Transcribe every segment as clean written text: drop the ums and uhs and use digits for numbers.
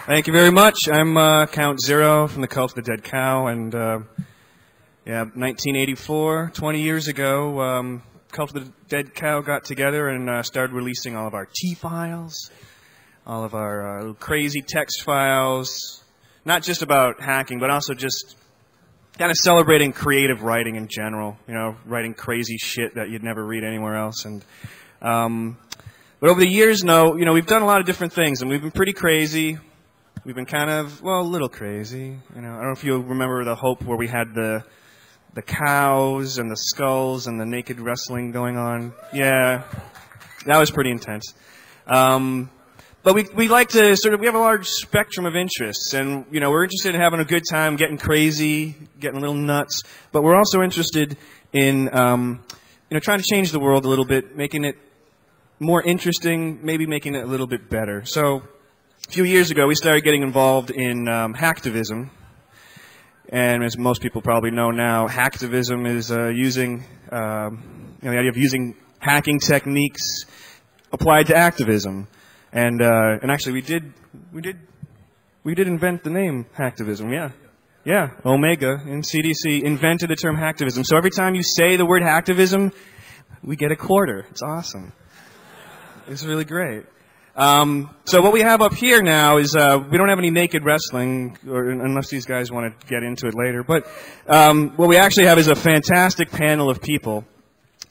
Thank you very much. I'm Count Zero from the Cult of the Dead Cow, and yeah, 1984, 20 years ago, Cult of the Dead Cow got together and started releasing all of our T-files, all of our little crazy text files, not just about hacking, but also just kind of celebrating creative writing in general, you know, writing crazy shit that you'd never read anywhere else. And but over the years, we've done a lot of different things, and we've been pretty crazy. We've been kind of, well, a little crazy. You know, I don't know if you remember the Hope where we had the cows and the skulls and the naked wrestling going on. Yeah, that was pretty intense. But we like to we have a large spectrum of interests, and, you know, we're interested in having a good time, getting crazy, getting a little nuts, but we're also interested in, trying to change the world a little bit, making it more interesting, maybe making it a little bit better. So a few years ago, we started getting involved in Hactivism, and as most people probably know now, Hactivism is using, the idea of using hacking techniques applied to activism. And actually, we did invent the name Hactivism. Yeah. Omega in CDC invented the term Hactivism. So every time you say the word Hactivism, we get a quarter. It's awesome. It's really great. So what we have up here now is we don't have any naked wrestling, unless these guys want to get into it later. But what we actually have is a fantastic panel of people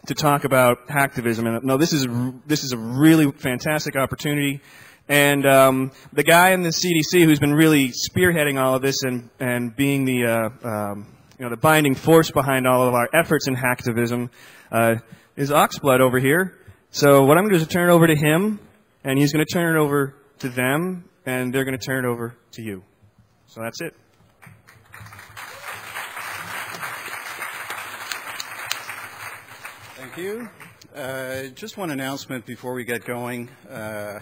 to talk about Hactivism. And no, this is a really fantastic opportunity. And the guy in the CDC who's been really spearheading all of this and being the binding force behind all of our efforts in Hactivism is Oxblood over here. So what I'm going to do is turn it over to him, and he's going to turn it over to them, and they're going to turn it over to you. So that's it. Thank you. Just one announcement before we get going. I'm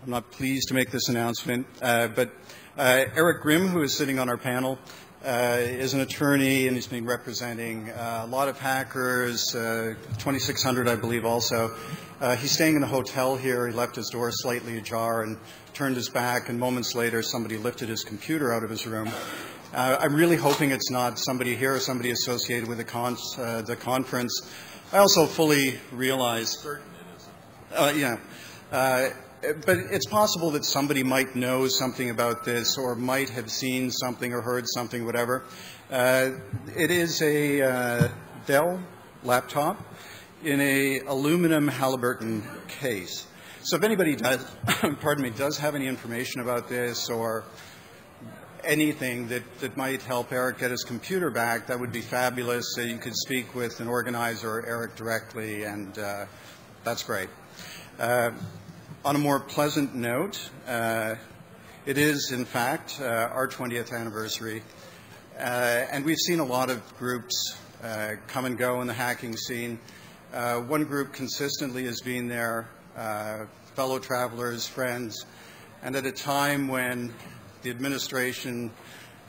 not pleased to make this announcement, but Eric Grimm, who is sitting on our panel, is an attorney, and he's been representing a lot of hackers, 2,600, I believe, also. He's staying in a hotel here. He left his door slightly ajar and turned his back, and moments later somebody lifted his computer out of his room. I'm really hoping it's not somebody here or somebody associated with the conference. I also fully realize, but it's possible that somebody might know something about this or might have seen something or heard something, whatever. It is a Dell laptop in a aluminum Halliburton case. So if anybody does, does have any information about this or anything that might help Eric get his computer back, that would be fabulous. So you could speak with an organizer or Eric directly, and that's great. On a more pleasant note, it is, in fact, our 20th anniversary, and we've seen a lot of groups come and go in the hacking scene. One group consistently has been there, fellow travelers, friends, and at a time when the administration,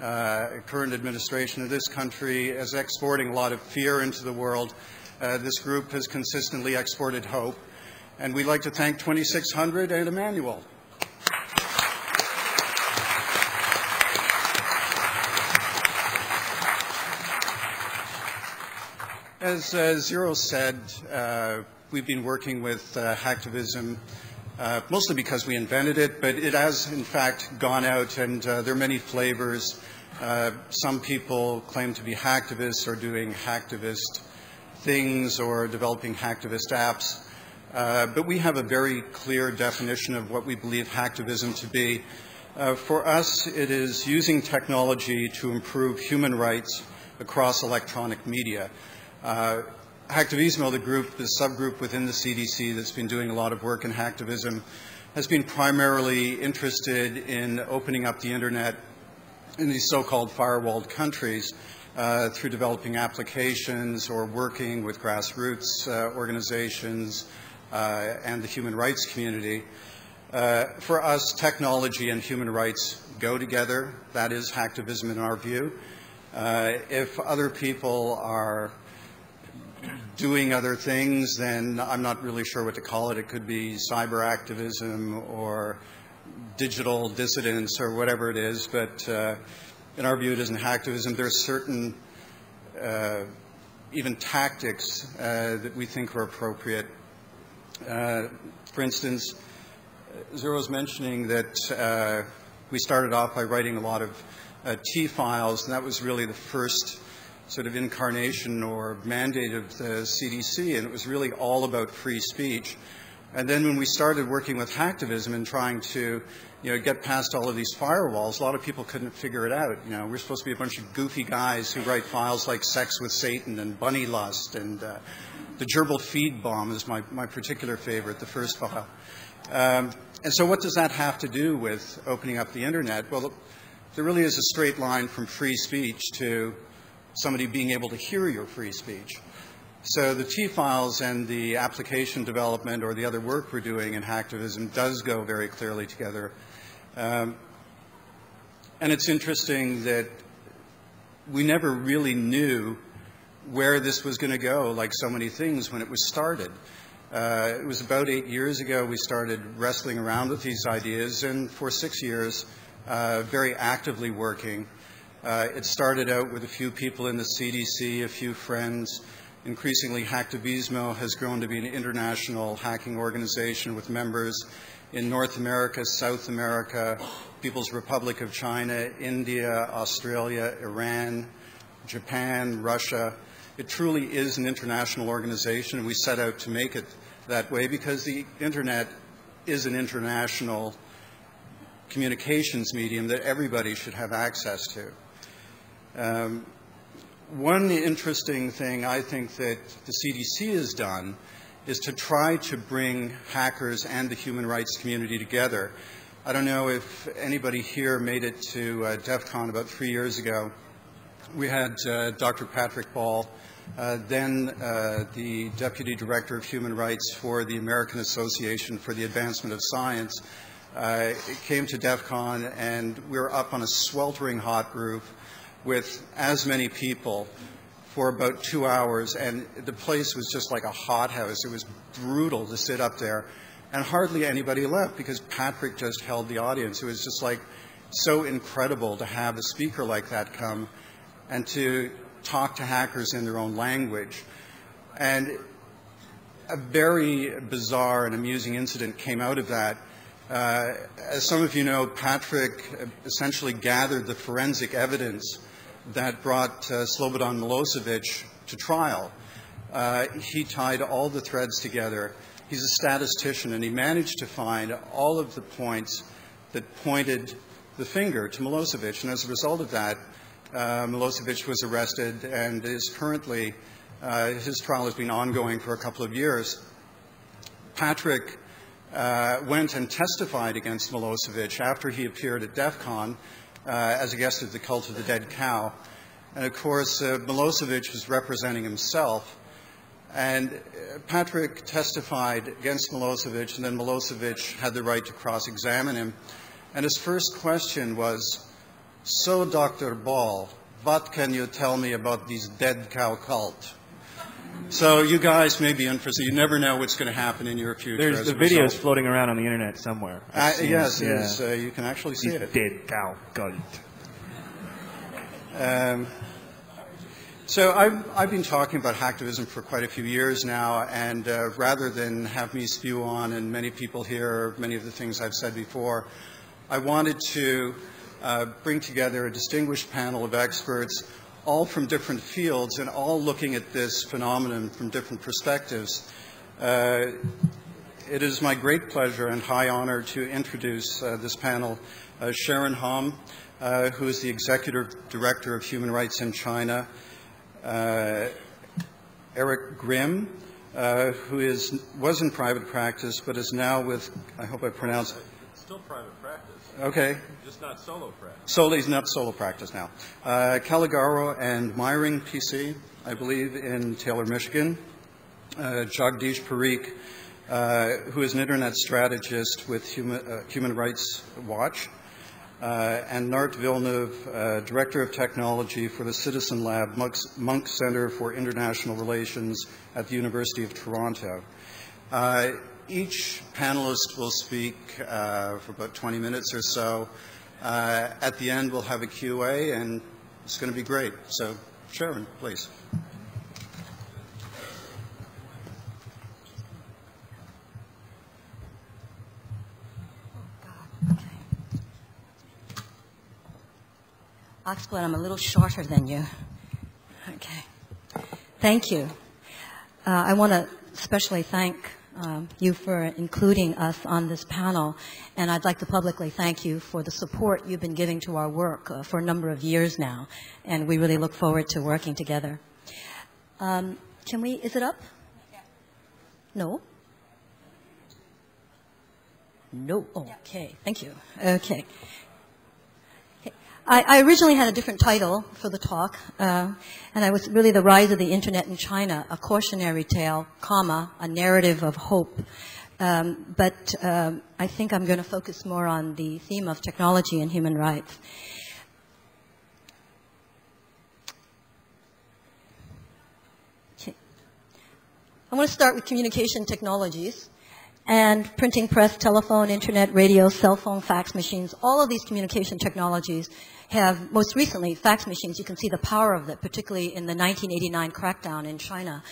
current administration of this country is exporting a lot of fear into the world, this group has consistently exported hope. And we'd like to thank 2,600 and Emmanuel. As Zero said, we've been working with Hactivism mostly because we invented it, but it has, in fact, gone out, and there are many flavors. Some people claim to be hacktivists or doing hacktivist things or developing hacktivist apps. But we have a very clear definition of what we believe Hactivism to be. For us, it is using technology to improve human rights across electronic media. Hactivism, the subgroup within the CDC that's been doing a lot of work in Hactivism, has been primarily interested in opening up the Internet in these so-called firewalled countries through developing applications or working with grassroots organizations and the human rights community. For us, technology and human rights go together. That is Hactivism in our view. If other people are doing other things, then I'm not really sure what to call it. It could be cyber activism or digital dissidence or whatever it is, but in our view it isn't hacktivism. There are certain even tactics that we think are appropriate. For instance, Zero's mentioning that we started off by writing a lot of T files, and that was really the first sort of incarnation or mandate of the CDC, and it was really all about free speech. And then when we started working with Hactivism and trying to, get past all of these firewalls, a lot of people couldn't figure it out. We're supposed to be a bunch of goofy guys who write files like Sex with Satan and Bunny Lust, and the gerbil feed bomb is my particular favorite, the first file. And so what does that have to do with opening up the Internet? Well, there really is a straight line from free speech to somebody being able to hear your free speech. So the T-files and the application development or the other work we're doing in Hactivism does go very clearly together. And it's interesting that we never really knew where this was going to go, like so many things, when it was started. It was about 8 years ago we started wrestling around with these ideas, and for 6 years, very actively working. It started out with a few people in the CDC, a few friends. Increasingly, Hactivism has grown to be an international hacking organization with members in North America, South America, People's Republic of China, India, Australia, Iran, Japan, Russia. It truly is an international organization, and we set out to make it that way because the Internet is an international communications medium that everybody should have access to. One interesting thing I think that the CDC has done is to try to bring hackers and the human rights community together. I don't know if anybody here made it to DEF CON about 3 years ago. We had Dr. Patrick Ball, then the Deputy Director of Human Rights for the American Association for the Advancement of Science, came to DEF CON, and we were up on a sweltering hot roof with as many people for about 2 hours, and the place was just like a hothouse. It was brutal to sit up there, and hardly anybody left because Patrick just held the audience. It was just like so incredible to have a speaker like that come and to talk to hackers in their own language. And a very bizarre and amusing incident came out of that. As some of you know, Patrick essentially gathered the forensic evidence that brought Slobodan Milosevic to trial. He tied all the threads together. He's a statistician, and he managed to find all of the points that pointed the finger to Milosevic. And as a result of that, Milosevic was arrested and is currently, his trial has been ongoing for a couple of years. Patrick went and testified against Milosevic after he appeared at DEF CON as a guest of the Cult of the Dead Cow. And of course, Milosevic was representing himself. And Patrick testified against Milosevic, and then Milosevic had the right to cross-examine him. And his first question was, "So, Dr. Ball, what can you tell me about this dead cow cult?" So you guys may be interested. You never know what's going to happen in your future. There's the videos floating around on the internet somewhere. Yes, yeah. You can actually see it. Dead cow cult. So I've been talking about hacktivism for quite a few years now, and rather than have me spew on, and many people hear many of the things I've said before, I wanted to bring together a distinguished panel of experts, all from different fields and all looking at this phenomenon from different perspectives. It is my great pleasure and high honor to introduce this panel Sharon Hom, who is the Executive Director of Human Rights in China, Eric Grimm, who was in private practice but is now with, I hope I pronounced it. It's still private practice. Okay. Just not solo practice. He's not solo practice now. Caligaro and Myring, PC, I believe, in Taylor, Michigan. Jagdish Parikh, who is an internet strategist with Human Rights Watch. And Nart Villeneuve, Director of Technology for the Citizen Lab, Munk Center for International Relations at the University of Toronto. Each panelist will speak for about 20 minutes or so. At the end, we'll have a QA, and it's going to be great. So, Sharon, please. I'll explain. I'm a little shorter than you. Okay. Thank you. I want to especially thank you for including us on this panel, and I'd like to publicly thank you for the support you've been giving to our work for a number of years now, and we really look forward to working together. Is it up? Yeah. No? No. Okay. Thank you. Okay. I originally had a different title for the talk, and I was really The Rise of the Internet in China, a cautionary tale, comma, a narrative of hope. But I think I'm going to focus more on the theme of technology and human rights. Okay. I want to start with communication technologies. And printing press, telephone, internet, radio, cell phone, fax machines, all of these communication technologies have, most recently, fax machines, you can see the power of that, particularly in the 1989 crackdown in China.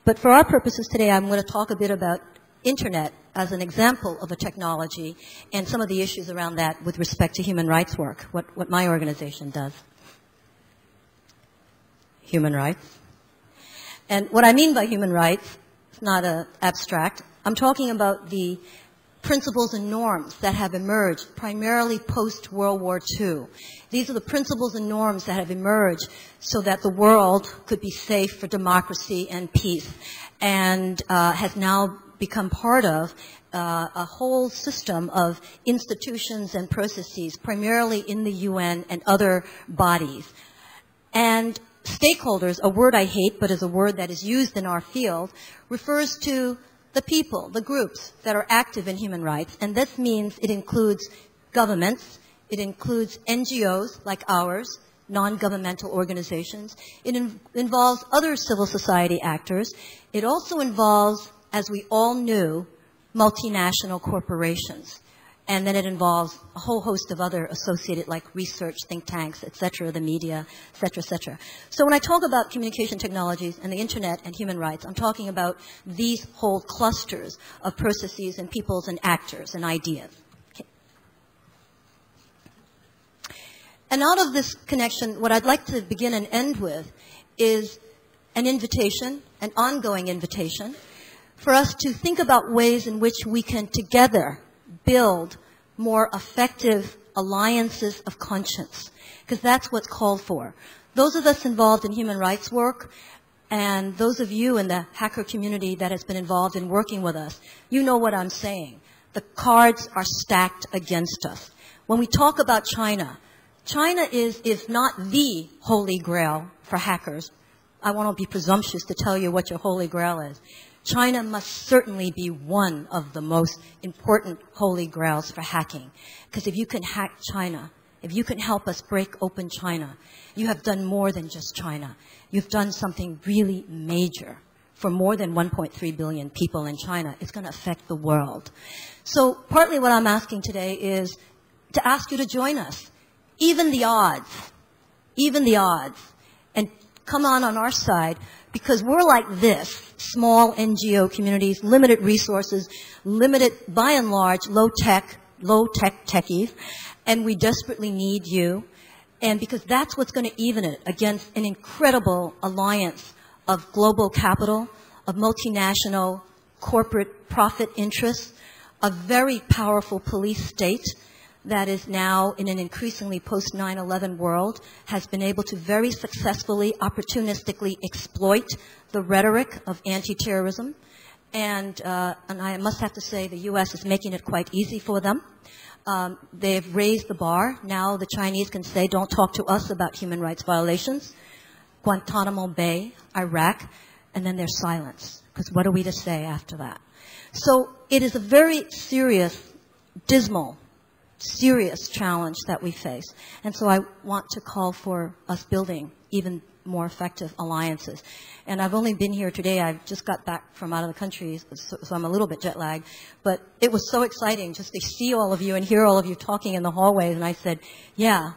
But for our purposes today, I'm going to talk a bit about internet as an example of a technology and some of the issues around that with respect to human rights work, what my organization does. Human rights. And what I mean by human rights, it's not abstract. I'm talking about the principles and norms that have emerged primarily post-World War II. These are the principles and norms that have emerged so that the world could be safe for democracy and peace, and has now become part of a whole system of institutions and processes, primarily in the UN and other bodies. And stakeholders, a word I hate but is a word that is used in our field, refers to the people, the groups that are active in human rights, and this means it includes governments, it includes NGOs like ours, non-governmental organizations, it involves other civil society actors, it also involves, as we all knew, multinational corporations, and then it involves a whole host of other associated like research, think tanks, et cetera, the media, et cetera, et cetera. So when I talk about communication technologies and the internet and human rights, I'm talking about these whole clusters of processes and peoples and actors and ideas. Okay. And out of this connection, what I'd like to begin and end with is an invitation, an ongoing invitation, for us to think about ways in which we can together build more effective alliances of conscience, because that's what's called for. Those of us involved in human rights work, and those of you in the hacker community that has been involved in working with us, you know what I'm saying. The cards are stacked against us. When we talk about China, China is, if not the holy grail for hackers. I won't be presumptuous to tell you what your holy grail is. China must certainly be one of the most important holy grails for hacking. Because if you can hack China, if you can help us break open China, you have done more than just China. You've done something really major for more than 1.3 billion people in China. It's going to affect the world. So partly what I'm asking today is to ask you to join us. Even the odds, and come on our side, because we're like this, small NGO communities, limited resources, limited, by and large, low-tech techies, and we desperately need you. And because that's what's going to even it against an incredible alliance of global capital, of multinational corporate profit interests, a very powerful police state that is now in an increasingly post-9/11 world, has been able to very successfully, opportunistically exploit the rhetoric of anti-terrorism. And I must have to say the U.S. is making it quite easy for them. They've raised the bar. Now the Chinese can say, don't talk to us about human rights violations. Guantanamo Bay, Iraq, and then there's silence. Because what are we to say after that? So it is a very serious, dismal, serious challenge that we face. And so I want to call for us building even more effective alliances. And I've only been here today. I've just got back from out of the country, so I'm a little bit jet lagged. But it was so exciting just to see all of you and hear all of you talking in the hallways. And I said, yeah,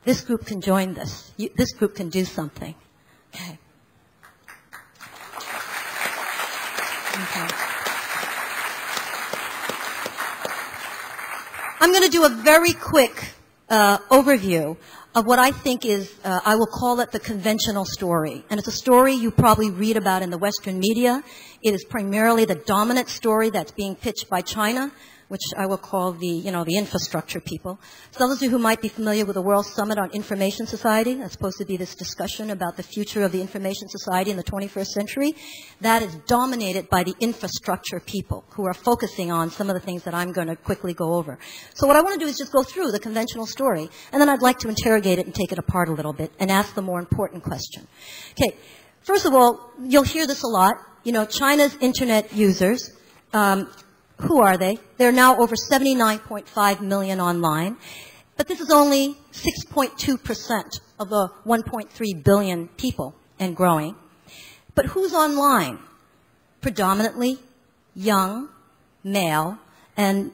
this group can join this. This group can do something. Okay. I'm going to do a very quick overview of what I think is, I will call it the conventional story. And it's a story you probably read about in the Western media. It is primarily the dominant story that's being pitched by China, which I will call the infrastructure people. So those of you who might be familiar with the World Summit on Information Society, that's supposed to be this discussion about the future of the information society in the 21st century, that is dominated by the infrastructure people who are focusing on some of the things that I'm going to quickly go over. So what I want to do is just go through the conventional story, and then I'd like to interrogate it and take it apart a little bit and ask the more important question. Okay, first of all, you'll hear this a lot. China's internet users, who are they? They're now over 79.5 million online. But this is only 6.2% of the 1.3 billion people and growing. But who's online? Predominantly young, male, and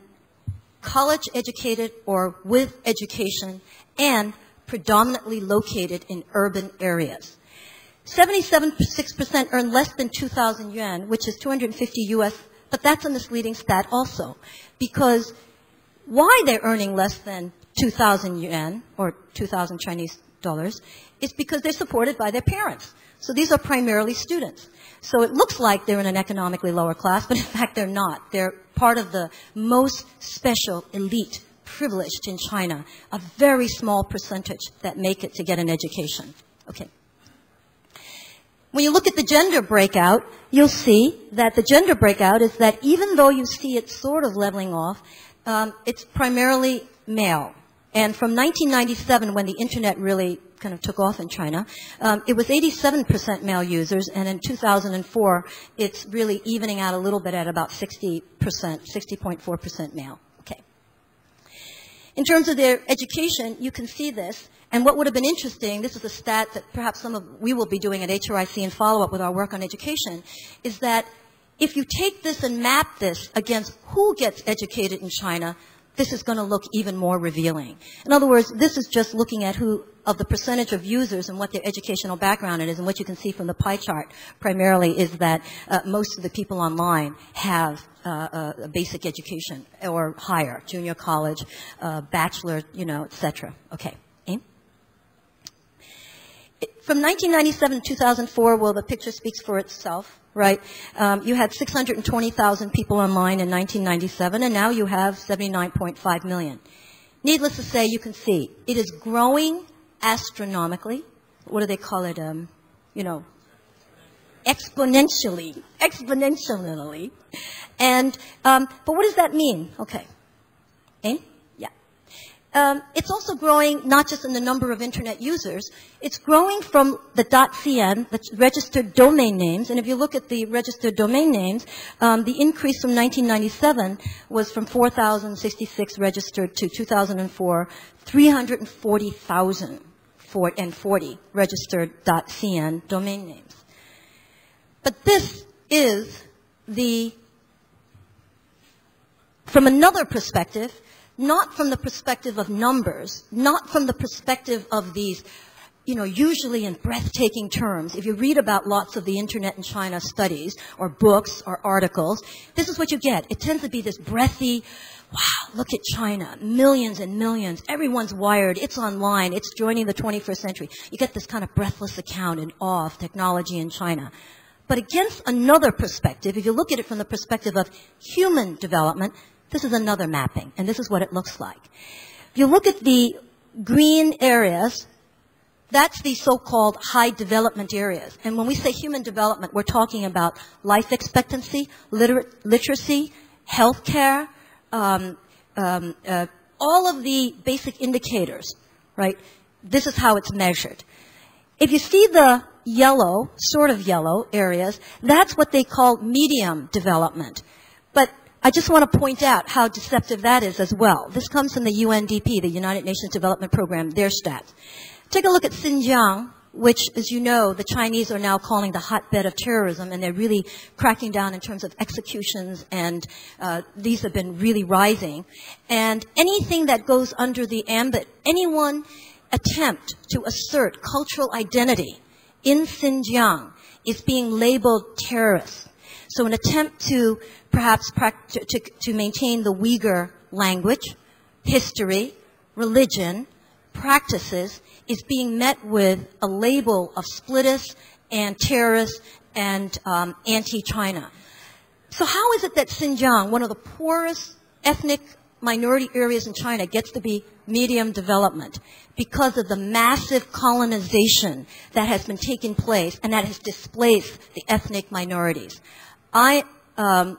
college educated or with education, and predominantly located in urban areas. 76% earn less than 2,000 yuan, which is 250 US. But that's a misleading stat also, because why they're earning less than 2,000 yuan, or 2,000 Chinese dollars, is because they're supported by their parents. So these are primarily students. So it looks like they're in an economically lower class, but in fact they're not. They're part of the most special, elite, privileged in China, a very small percentage that make it to get an education. Okay. When you look at the gender breakout, you'll see that the gender breakout is that even though you see it sort of leveling off, it's primarily male. And from 1997, when the internet really kind of took off in China, it was 87% male users, and in 2004, it's really evening out a little bit at about 60%, 60.4% male. Okay. In terms of their education, you can see this. And what would have been interesting, this is a stat that perhaps we will be doing at HRIC in follow-up with our work on education, is that if you take this and map this against who gets educated in China, this is going to look even more revealing. In other words, this is just looking at who, of the percentage of users and what their educational background is. And what you can see from the pie chart primarily is that most of the people online have a basic education or higher, junior college, bachelor, et cetera. Okay. From 1997 to 2004, well, the picture speaks for itself, right? You had 620,000 people online in 1997, and now you have 79.5 million. Needless to say, you can see it is growing astronomically. What do they call it? Exponentially. Exponentially. And, but what does that mean? Okay. It's also growing not just in the number of internet users, it's growing from the .cn, the registered domain names, and if you look at the registered domain names, the increase from 1997 was from 4,066 registered to 2004, 340,040 registered .cn domain names. But this is from another perspective, not from the perspective of numbers, not from the perspective of these, usually in breathtaking terms. If you read about lots of the internet in China studies or books or articles, this is what you get. It tends to be this breathy, wow, look at China, millions and millions, everyone's wired, it's online, it's joining the 21st century. You get this kind of breathless account and awe of technology in China. But against another perspective, if you look at it from the perspective of human development, this is another mapping, and this is what it looks like. If you look at the green areas, that's the so-called high development areas. And when we say human development, we're talking about life expectancy, literacy, healthcare, all of the basic indicators, right? This is how it's measured. If you see the yellow, sort of yellow areas, that's what they call medium development. But I just want to point out how deceptive that is as well. This comes from the UNDP, the United Nations Development Program, their stats. Take a look at Xinjiang, which, as you know, the Chinese are now calling the hotbed of terrorism, and they're really cracking down in terms of executions, and these have been really rising. And anything that goes under the ambit, anyone attempt to assert cultural identity in Xinjiang is being labeled terrorist. So an attempt to perhaps to maintain the Uyghur language, history, religion, practices is being met with a label of splittist and terrorist and anti-China. So how is it that Xinjiang, one of the poorest ethnic minority areas in China, gets to be medium development? Because of the massive colonization that has been taking place and that has displaced the ethnic minorities. I am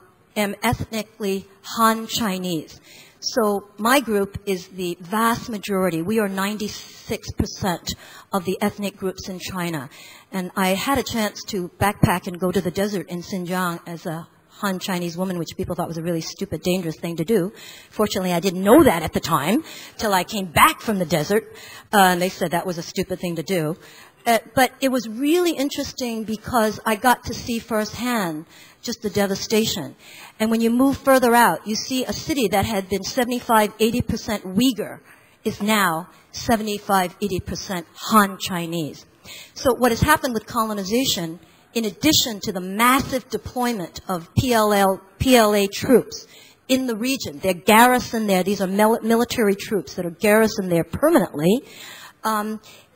ethnically Han Chinese. So my group is the vast majority. We are 96% of the ethnic groups in China. And I had a chance to backpack and go to the desert in Xinjiang as a Han Chinese woman, which people thought was a really stupid, dangerous thing to do. Fortunately, I didn't know that at the time till I came back from the desert, and they said that was a stupid thing to do. But it was really interesting because I got to see firsthand just the devastation. And when you move further out, you see a city that had been 75, 80% Uyghur is now 75, 80% Han Chinese. So what has happened with colonization, in addition to the massive deployment of PLA troops in the region, they're garrisoned there. These are military troops that are garrisoned there permanently.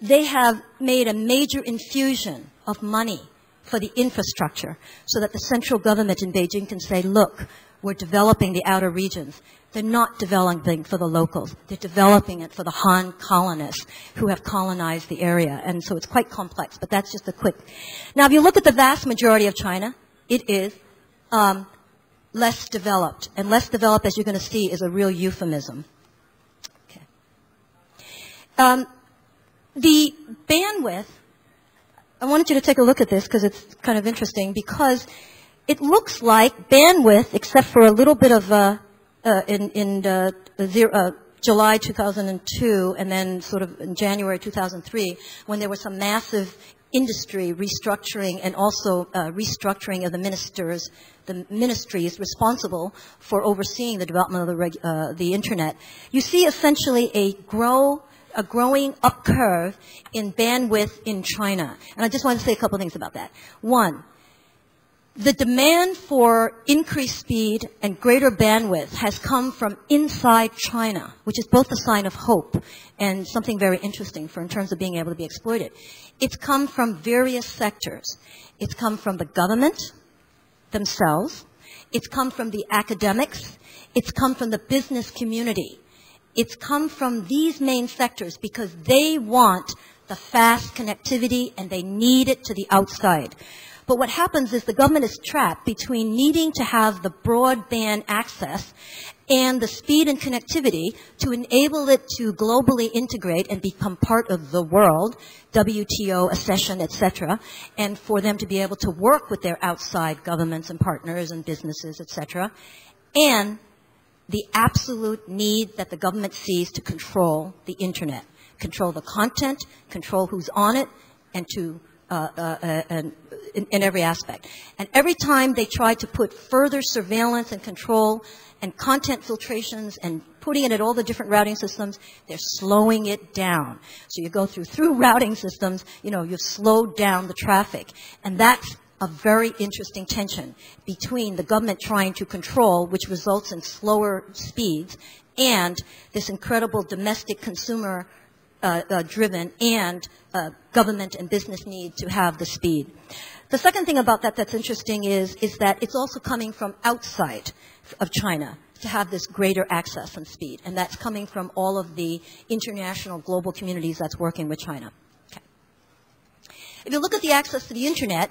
They have made a major infusion of money for the infrastructure so that the central government in Beijing can say, look, we're developing the outer regions. They're not developing for the locals. They're developing it for the Han colonists who have colonized the area. And so it's quite complex, but that's just a quick. Now, if you look at the vast majority of China, it is less developed. And less developed, as you're going to see, is a real euphemism. Okay. The bandwidth, I wanted you to take a look at this because it's kind of interesting, because it looks like bandwidth, except for a little bit of July 2002 and then sort of in January 2003, when there was some massive industry restructuring and also restructuring of the ministries responsible for overseeing the development of the internet. You see essentially a growing up curve in bandwidth in China. And I just want to say a couple of things about that. One, the demand for increased speed and greater bandwidth has come from inside China, which is both a sign of hope and something very interesting in terms of being able to be exploited. It's come from various sectors. It's come from the government themselves. It's come from the academics. It's come from the business community. It's come from these main sectors because they want the fast connectivity and they need it to the outside. But what happens is the government is trapped between needing to have the broadband access and the speed and connectivity to enable it to globally integrate and become part of the world, WTO, accession, etc., and for them to be able to work with their outside governments and partners and businesses, etc., and the absolute need that the government sees to control the internet, control the content, control who's on it, and to in every aspect. And every time they try to put further surveillance and control and content filtrations and putting it at all the different routing systems, they're slowing it down. So you go through routing systems, you've slowed down the traffic. And that's a very interesting tension between the government trying to control, which results in slower speeds, and this incredible domestic consumer driven and government and business need to have the speed. The second thing about that that's interesting is that it's also coming from outside of China to have this greater access and speed, and that's coming from all of the international global communities that's working with China. Okay. If you look at the access to the internet,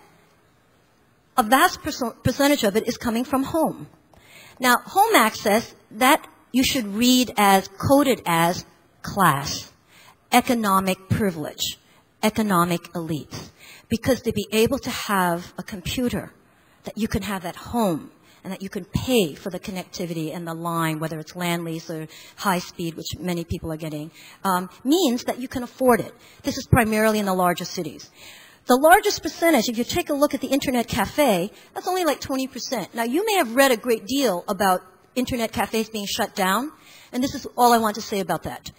a vast percentage of it is coming from home. Now, home access, that you should read as coded as class, economic privilege, economic elites. Because to be able to have a computer that you can have at home and that you can pay for the connectivity and the line, whether it's land lease or high speed, which many people are getting, means that you can afford it. This is primarily in the larger cities. The largest percentage, if you take a look at the internet cafe, that's only like 20%. Now, you may have read a great deal about internet cafes being shut down, and this is all I want to say about that.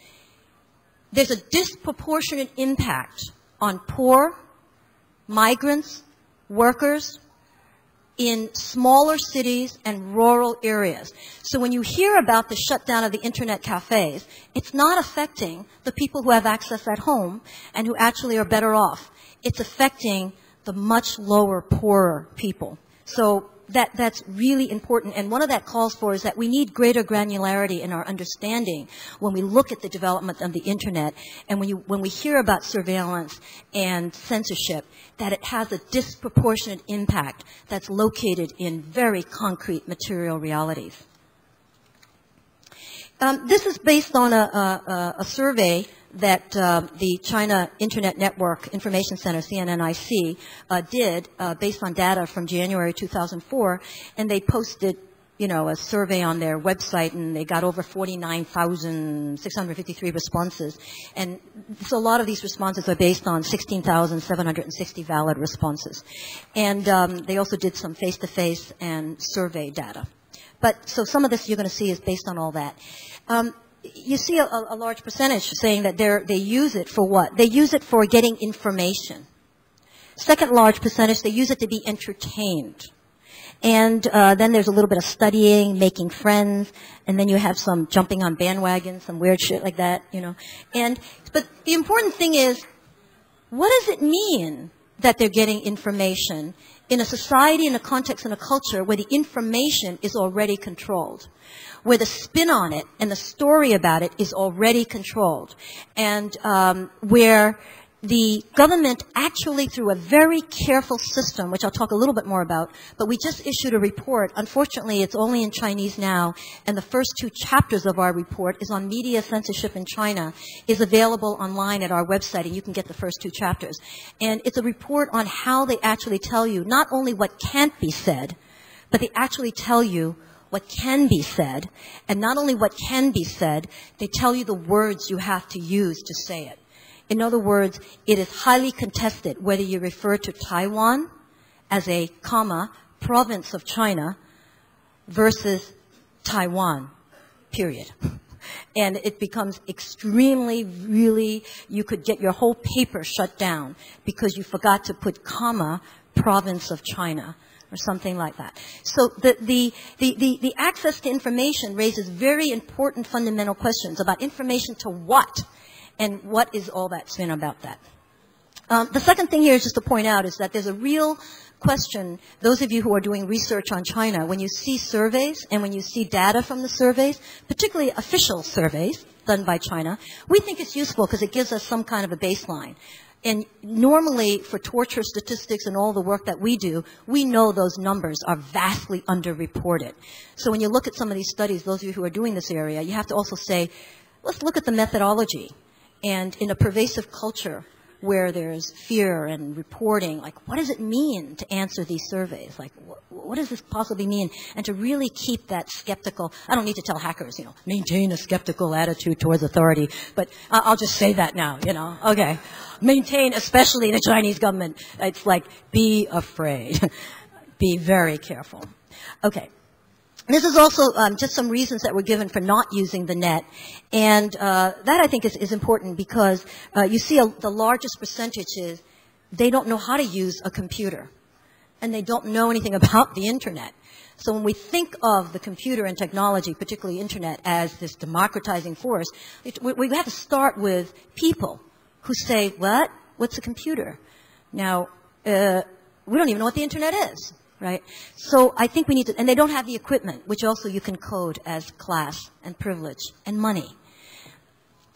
There's a disproportionate impact on poor, migrants, workers in smaller cities and rural areas. So when you hear about the shutdown of the internet cafes, it's not affecting the people who have access at home and who actually are better off. It's affecting the much lower, poorer people. So that's really important. And one of that calls for is that we need greater granularity in our understanding when we look at the development of the internet and when we hear about surveillance and censorship, that it has a disproportionate impact that's located in very concrete material realities. This is based on a survey that the China Internet Network Information Center, CNNIC, did based on data from January 2004, and they posted, a survey on their website, and they got over 49,653 responses. And so a lot of these responses are based on 16,760 valid responses. And they also did some face-to-face and survey data. But so some of this you're going to see is based on all that. You see a large percentage saying that they use it for what? They use it for getting information. Second large percentage, they use it to be entertained. And then there's a little bit of studying, making friends, and then you have some jumping on bandwagons, some weird shit like that, But the important thing is, what does it mean that they're getting information in a society, in a context, in a culture where the information is already controlled, where the spin on it and the story about it is already controlled, and where the government actually, through a very careful system, which I'll talk a little bit more about, but we just issued a report. Unfortunately, it's only in Chinese now, and the first 2 chapters of our report is on media censorship in China, is available online at our website, and you can get the first 2 chapters. And it's a report on how they actually tell you not only what can't be said, but they actually tell you what can be said, and not only what can be said, they tell you the words you have to use to say it. In other words, it is highly contested whether you refer to Taiwan as a, province of China versus Taiwan, period. And it becomes extremely, really, you could get your whole paper shut down because you forgot to put province of China, or something like that. So the access to information raises very important fundamental questions about information to what, and what is all that spin about that. The second thing here is just to point out is that there's a real question, those of you who are doing research on China, when you see surveys and when you see data from the surveys, particularly official surveys done by China, we think it's useful because it gives us some kind of a baseline. And normally, for torture statistics and all the work that we do, we know those numbers are vastly underreported. So when you look at some of these studies, those of you who are doing this area, you have to also say, let's look at the methodology. And in a pervasive culture where there's fear and reporting, like, what does it mean to answer these surveys? Like, what does this possibly mean? And to really keep that skeptical, I don't need to tell hackers, maintain a skeptical attitude towards authority, but I'll just say that now, okay. Maintain, especially the Chinese government, it's like, be afraid. Be very careful. Okay. This is also just some reasons that were given for not using the net. And that, I think, is important because you see the largest percentage is they don't know how to use a computer. And they don't know anything about the Internet. So when we think of the computer and technology, particularly Internet, as this democratizing force, we have to start with people who say, what? What's a computer? Now, we don't even know what the Internet is. Right? So I think we need to, and they don't have the equipment, which also you can code as class and privilege and money.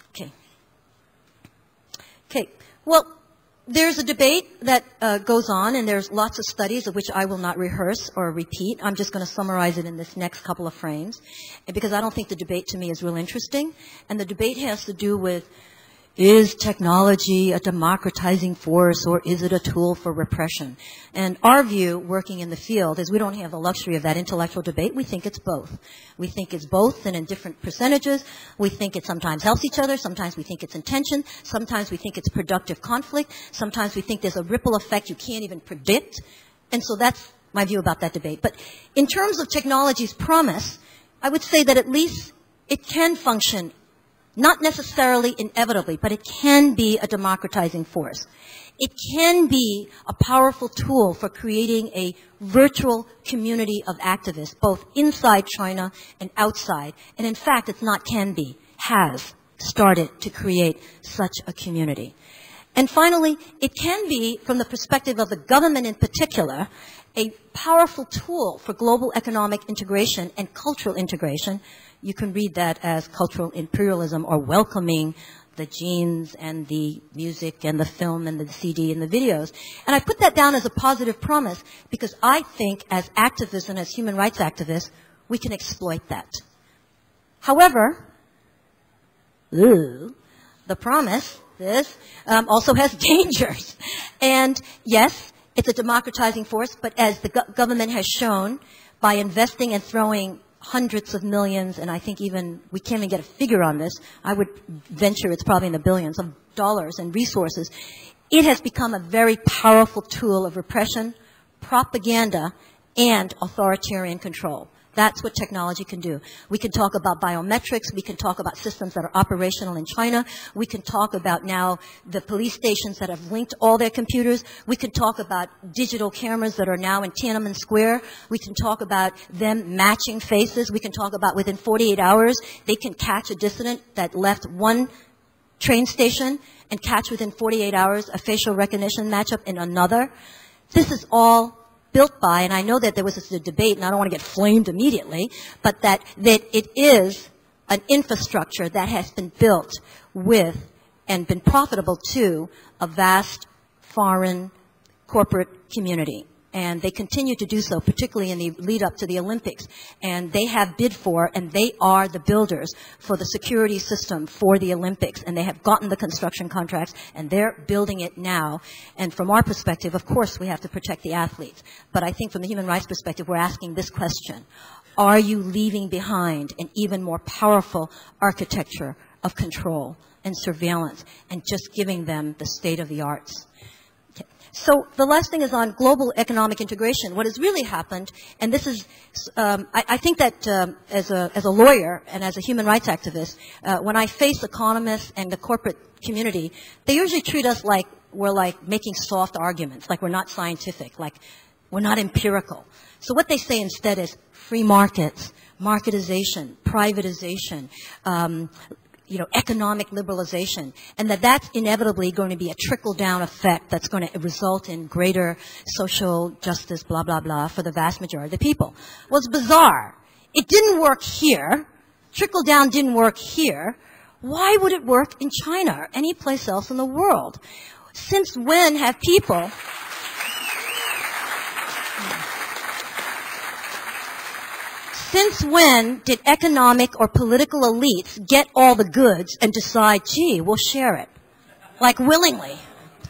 Okay. Okay. Well, there's a debate that goes on, and there's lots of studies of which I will not rehearse or repeat. I'm just going to summarize it in this next couple of frames, because I don't think the debate to me is real interesting. And the debate has to do with, Is technology a democratizing force, or is it a tool for repression? And our view, working in the field, is we don't have the luxury of that intellectual debate. We think it's both. We think it's both and in different percentages. We think it sometimes helps each other. Sometimes we think it's in tension. Sometimes we think it's productive conflict. Sometimes we think there's a ripple effect you can't even predict. And so that's my view about that debate. But in terms of technology's promise, I would say that at least it can function, not necessarily inevitably, but it can be a democratizing force. It can be a powerful tool for creating a virtual community of activists, both inside China and outside. And in fact, it's not can be, has started to create such a community. And finally, it can be, from the perspective of the government in particular, a powerful tool for global economic integration and cultural integration. You can read that as cultural imperialism, or welcoming the jeans and the music and the film and the CD and the videos. And I put that down as a positive promise because I think as activists and as human rights activists, we can exploit that. However, the promise, this, also has dangers. And yes, it's a democratizing force, but as the government has shown, by investing and throwing hundreds of millions, and I think even, we can't even get a figure on this, I would venture it's probably in the billions of dollars and resources, it has become a very powerful tool of repression, propaganda, and authoritarian control. That's what technology can do. We can talk about biometrics. We can talk about systems that are operational in China. We can talk about now the police stations that have linked all their computers. We can talk about digital cameras that are now in Tiananmen Square. We can talk about them matching faces. We can talk about within 48 hours, they can catch a dissident that left one train station and catch within 48 hours a facial recognition matchup in another. This is all built by, and I know that there was a debate, and I don't want to get flamed immediately, but that it is an infrastructure that has been built with and been profitable to a vast foreign corporate community. And they continue to do so, particularly in the lead up to the Olympics. And they have bid for, and they are the builders for the security system for the Olympics. And they have gotten the construction contracts, and they're building it now. And from our perspective, of course, we have to protect the athletes. But I think from the human rights perspective, we're asking this question. Are you leaving behind an even more powerful architecture of control and surveillance and just giving them the state of the arts? So the last thing is on global economic integration. What has really happened, and this is, I think that as a lawyer and as a human rights activist, when I face economists and the corporate community, they usually treat us like we're like making soft arguments, like we're not scientific, like we're not empirical. So what they say instead is free markets, marketization, privatization, economic liberalization, and that's inevitably going to be a trickle-down effect that's going to result in greater social justice, blah, blah, blah, for the vast majority of the people. Well, it's bizarre. It didn't work here. Trickle-down didn't work here. Why would it work in China or any place else in the world? Since when have people... Since when did economic or political elites get all the goods and decide, gee, we'll share it? Like willingly.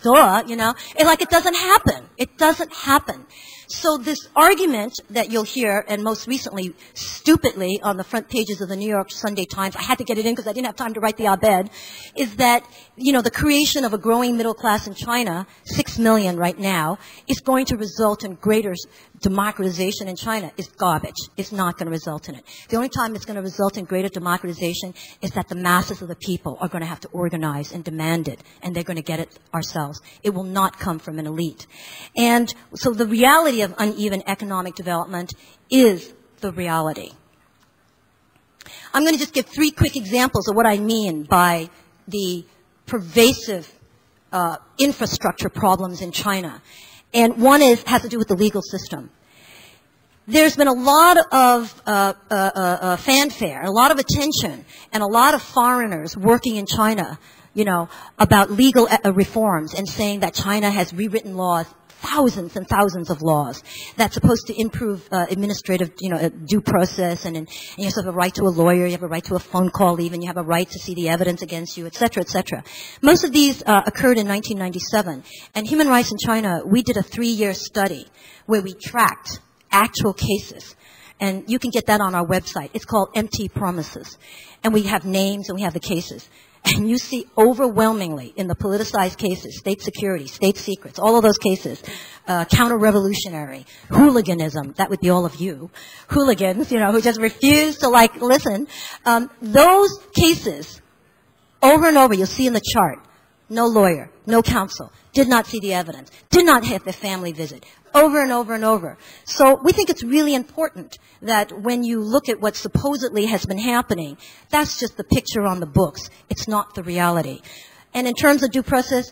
Duh, It's like it doesn't happen. It doesn't happen. So this argument that you'll hear, and most recently, stupidly, on the front pages of the New York Sunday Times, I had to get it in because I didn't have time to write the op-ed, is that, the creation of a growing middle class in China, 6 million right now, is going to result in greater democratization in China is garbage. It's not going to result in it. The only time it's going to result in greater democratization is that the masses of the people are going to have to organize and demand it, and they're going to get it ourselves. It will not come from an elite. And so the reality of uneven economic development is the reality. I'm going to just give 3 quick examples of what I mean by the pervasive infrastructure problems in China. And one has to do with the legal system. There's been a lot of fanfare, a lot of attention, and a lot of foreigners working in China, about legal reforms and saying that China has rewritten laws thousands and thousands of laws that's supposed to improve administrative, due process, and you have a right to a lawyer, you have a right to a phone call even, you have a right to see the evidence against you, et cetera, et cetera. Most of these occurred in 1997. And Human Rights in China, we did a 3-year study where we tracked actual cases. And you can get that on our website. It's called Empty Promises. And we have names and we have the cases. And you see overwhelmingly in the politicized cases, state security, state secrets, all of those cases, counter-revolutionary, hooliganism, that would be all of you, hooligans, who just refuse to listen. Those cases, over and over, you'll see in the chart, no lawyer, no counsel, did not see the evidence, did not have the family visit, over and over and over. So we think it's really important that when you look at what supposedly has been happening, that's just the picture on the books. It's not the reality. And in terms of due process,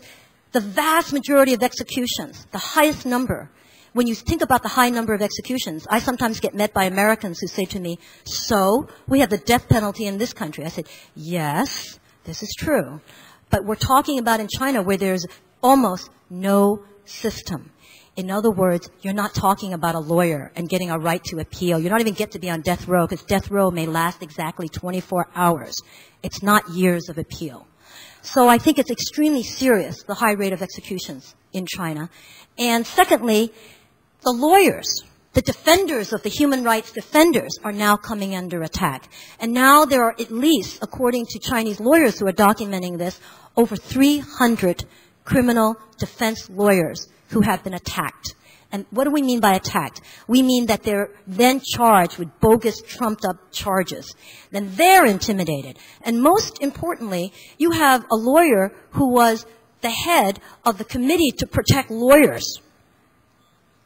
the vast majority of executions, the highest number, when you think about the high number of executions, I sometimes get met by Americans who say to me, so we have the death penalty in this country. I said, yes, this is true. But we're talking about in China where there's almost no system. In other words, you're not talking about a lawyer and getting a right to appeal. You don't even get to be on death row because death row may last exactly 24 hours. It's not years of appeal. So I think it's extremely serious, the high rate of executions in China. And secondly, the lawyers, the defenders of the human rights defenders are now coming under attack. And now there are at least, according to Chinese lawyers who are documenting this, over 300 criminal defense lawyers who have been attacked. And what do we mean by attacked? We mean that they're then charged with bogus, trumped-up charges. Then they're intimidated. And most importantly, you have a lawyer who was the head of the committee to protect lawyers,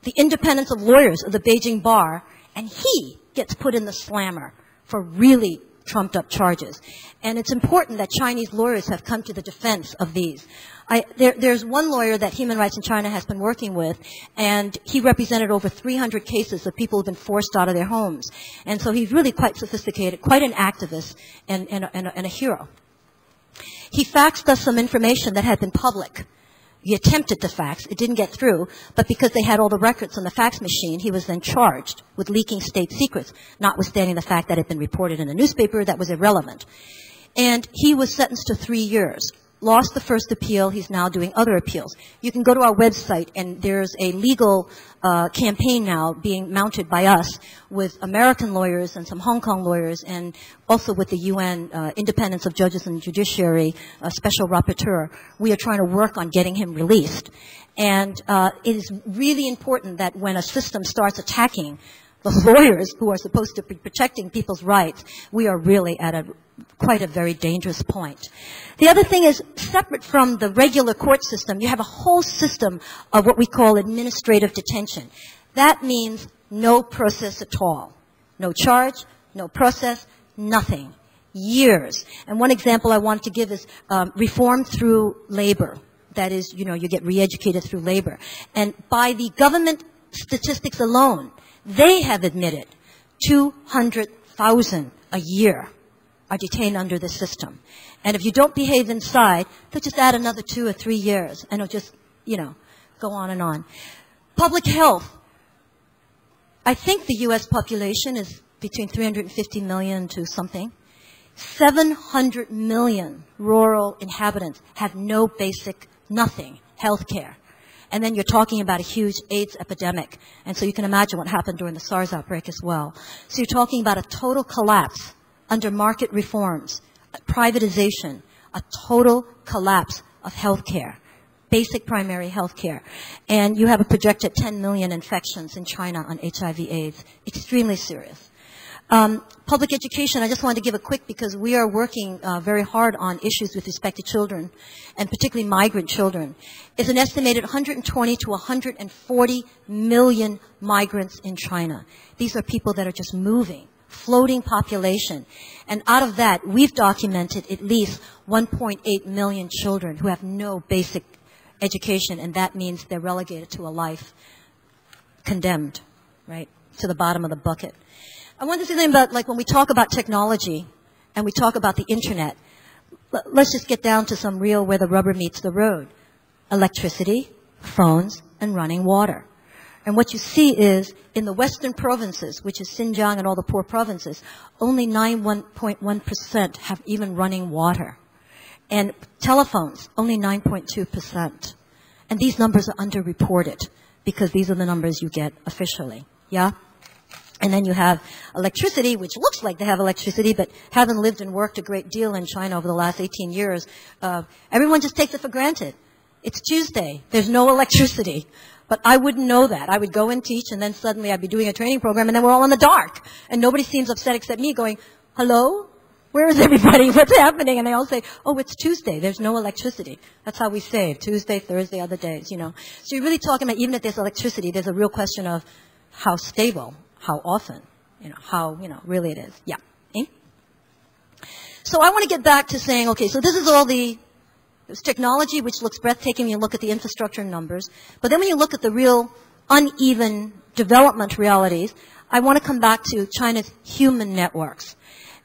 the independence of lawyers of the Beijing bar, and he gets put in the slammer for really trumped-up charges. And it's important that Chinese lawyers have come to the defense of these. There's one lawyer that Human Rights in China has been working with, and he represented over 300 cases of people who have been forced out of their homes. And so he's really quite sophisticated, quite an activist, and a hero. He faxed us some information that had been public. He attempted to fax. It didn't get through, but because they had all the records on the fax machine, he was then charged with leaking state secrets, notwithstanding the fact that it had been reported in a newspaper that was irrelevant. And he was sentenced to 3 years. Lost the first appeal. He's now doing other appeals. You can go to our website, and there's a legal campaign now being mounted by us with American lawyers and some Hong Kong lawyers, and also with the UN Independence of Judges and Judiciary Special Rapporteur. We are trying to work on getting him released. And it is really important that when a system starts attacking the lawyers who are supposed to be protecting people's rights, we are really at quite a very dangerous point. The other thing is, separate from the regular court system, you have a whole system of what we call administrative detention. That means no process at all. No charge, no process, nothing. Years. And one example I wanted to give is reform through labor. That is, you get re-educated through labor. And by the government statistics alone, they have admitted 200,000 a year are detained under this system. And if you don't behave inside, they'll just add another 2 or 3 years, and it'll just, go on and on. Public health. I think the U.S. population is between 350 million to something. 700 million rural inhabitants have no basic, nothing, health care. And then you're talking about a huge AIDS epidemic. And so you can imagine what happened during the SARS outbreak as well. So you're talking about a total collapse under market reforms, privatization, a total collapse of health care, basic primary health care. And you have a projected 10 million infections in China on HIV/AIDS. Extremely serious. Public education, I just wanted to give a quick, because we are working very hard on issues with respect to children, and particularly migrant children. It's an estimated 120 to 140 million migrants in China. These are people that are just moving, floating population. And out of that, we've documented at least 1.8 million children who have no basic education, and that means they're relegated to a life condemned, right, to the bottom of the bucket. I want to say something about, when we talk about technology and we talk about the internet, let's just get down to some real where the rubber meets the road. Electricity, phones, and running water. And what you see is in the western provinces, which is Xinjiang and all the poor provinces, only 9.1% have even running water. And telephones, only 9.2%. And these numbers are underreported because these are the numbers you get officially. Yeah? And then you have electricity, which looks like they have electricity, but haven't lived and worked a great deal in China over the last 18 years. Everyone just takes it for granted. It's Tuesday. There's no electricity. But I wouldn't know that. I would go and teach, and then suddenly I'd be doing a training program, and then we're all in the dark. And nobody seems upset except me going, hello? Where is everybody? What's happening? And they all say, oh, it's Tuesday. There's no electricity. That's how we save. Tuesday, Thursday, other days, you know. So you're really talking about, even if there's electricity, there's a real question of how stable, how often, you know, how, you know, really it is. Yeah. Eh? So I want to get back to saying, okay, so this is all there's technology, which looks breathtaking when you look at the infrastructure numbers. But then when you look at the real uneven development realities, I want to come back to China's human networks.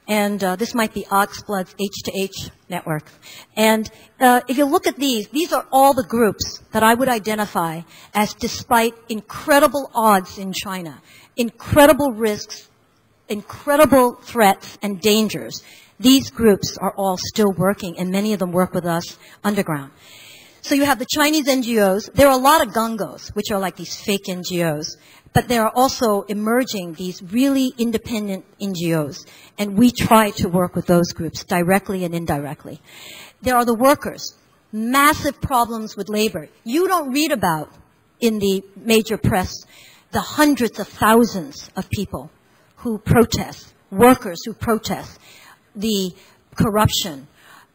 And this might be Oxblood's H2H network. And if you look at these are all the groups that I would identify as, despite incredible odds in China, incredible risks, incredible threats and dangers, these groups are all still working, and many of them work with us underground. So you have the Chinese NGOs. There are a lot of gungos, which are like these fake NGOs. But there are also emerging these really independent NGOs. And we try to work with those groups directly and indirectly. There are the workers. Massive problems with labor. You don't read about in the major press the hundreds of thousands of people who protest, workers who protest, the corruption,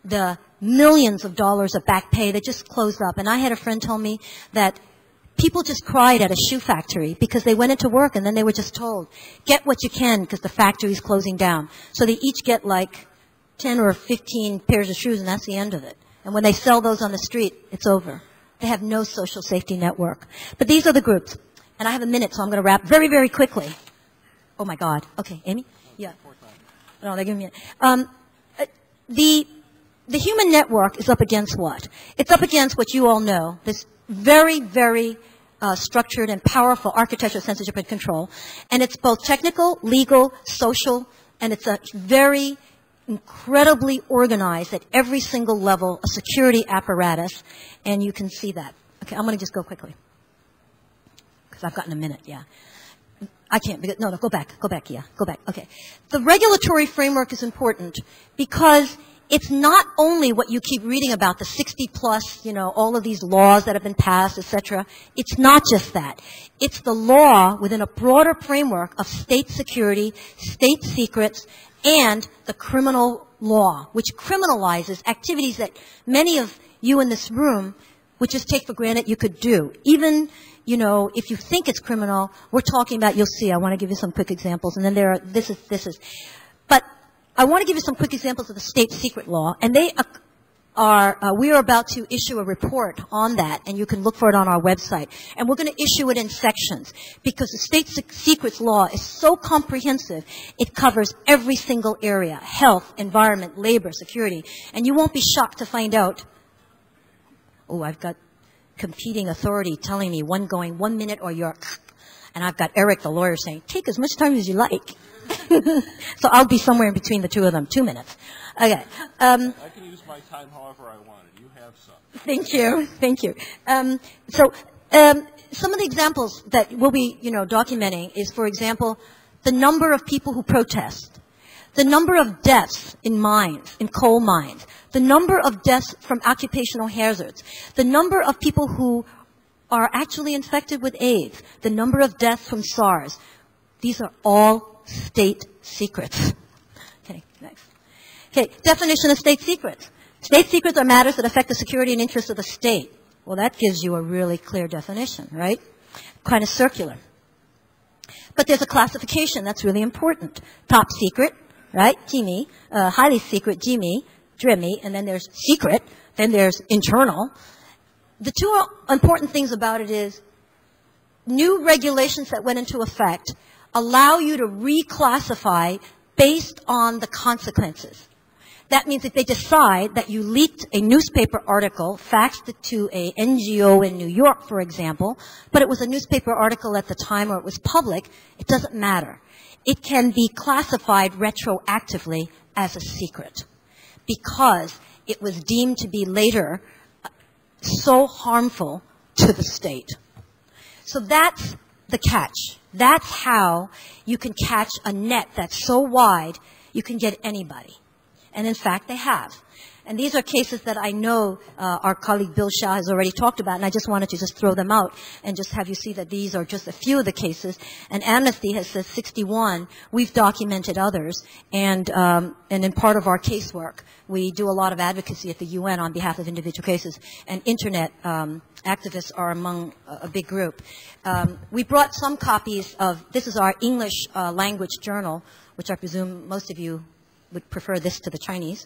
the millions of dollars of back pay that just closed up. And I had a friend tell me that people just cried at a shoe factory because they went into work and then they were just told, get what you can because the factory's closing down. So they each get like 10 or 15 pairs of shoes, and that's the end of it. And when they sell those on the street, it's over. They have no social safety network. But these are the groups. And I have a minute, so I'm going to wrap very, very quickly. Oh, my God. Okay, Amy? Yeah. No, they're giving me the human network is up against what? It's up against what you all know, this very, very structured and powerful architecture of censorship and control. And it's both technical, legal, social, and it's a very incredibly organized at every single level, a security apparatus, and you can see that. Okay, I'm going to just go quickly because I've gotten a minute, yeah. I can't, because, no, go back, yeah, go back, okay. The regulatory framework is important because it's not only what you keep reading about, the 60 plus, you know, all of these laws that have been passed, etc. It's not just that. It's the law within a broader framework of state security, state secrets, and the criminal law, which criminalizes activities that many of you in this room would just take for granted you could do. Even, you know, if you think it's criminal, we're talking about, you'll see, I want to give you some quick examples, and then there are, this is. But I want to give you some quick examples of the state secret law, and they we are about to issue a report on that, and you can look for it on our website. And we're going to issue it in sections, because the state secrets law is so comprehensive, it covers every single area: health, environment, labor, security. And you won't be shocked to find out, oh, I've got competing authority telling me one going 1 minute or you're, and I've got Eric, the lawyer, saying, take as much time as you like. So I'll be somewhere in between the two of them, 2 minutes. Okay. I can use my time however I want, and you have some. Thank you. Thank you. Some of the examples that we'll be, you know, documenting is, for example, the number of people who protest, the number of deaths in mines, in coal mines, the number of deaths from occupational hazards, the number of people who are actually infected with AIDS, the number of deaths from SARS. These are all state secrets. Okay, next. Okay, definition of state secrets. State secrets are matters that affect the security and interests of the state. Well, that gives you a really clear definition, right? Kind of circular. But there's a classification that's really important. Top secret, right? Jimmy. Highly secret, Jimmy. Dreamy. And then there's secret. Then there's internal. The two important things about it is new regulations that went into effect allow you to reclassify based on the consequences. That means if they decide that you leaked a newspaper article, faxed it to a NGO in New York, for example, but it was a newspaper article at the time or it was public, it doesn't matter. It can be classified retroactively as a secret because it was deemed to be later so harmful to the state. So that's the catch. That's how you can catch a net that's so wide you can get anybody. And in fact, they have. And these are cases that I know our colleague Bill Shah has already talked about, and I just wanted to just throw them out and just have you see that these are just a few of the cases. And Amnesty has said 61. We've documented others. And in part of our casework, we do a lot of advocacy at the UN on behalf of individual cases. And Internet activists are among a big group. We brought some copies of, this is our English language journal, which I presume most of you would prefer this to the Chinese.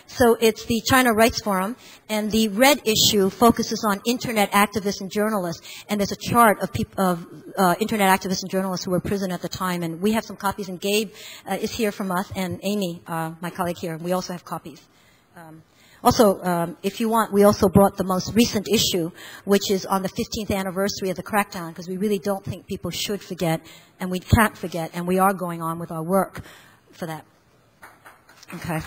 So it's the China Rights Forum, and the red issue focuses on Internet activists and journalists, and there's a chart of Internet activists and journalists who were in prison at the time, and we have some copies, and Gabe is here from us, and Amy, my colleague here, we also have copies. Also, if you want, we also brought the most recent issue, which is on the 15th anniversary of the crackdown, because we really don't think people should forget, and we can't forget, and we are going on with our work for that. Okay.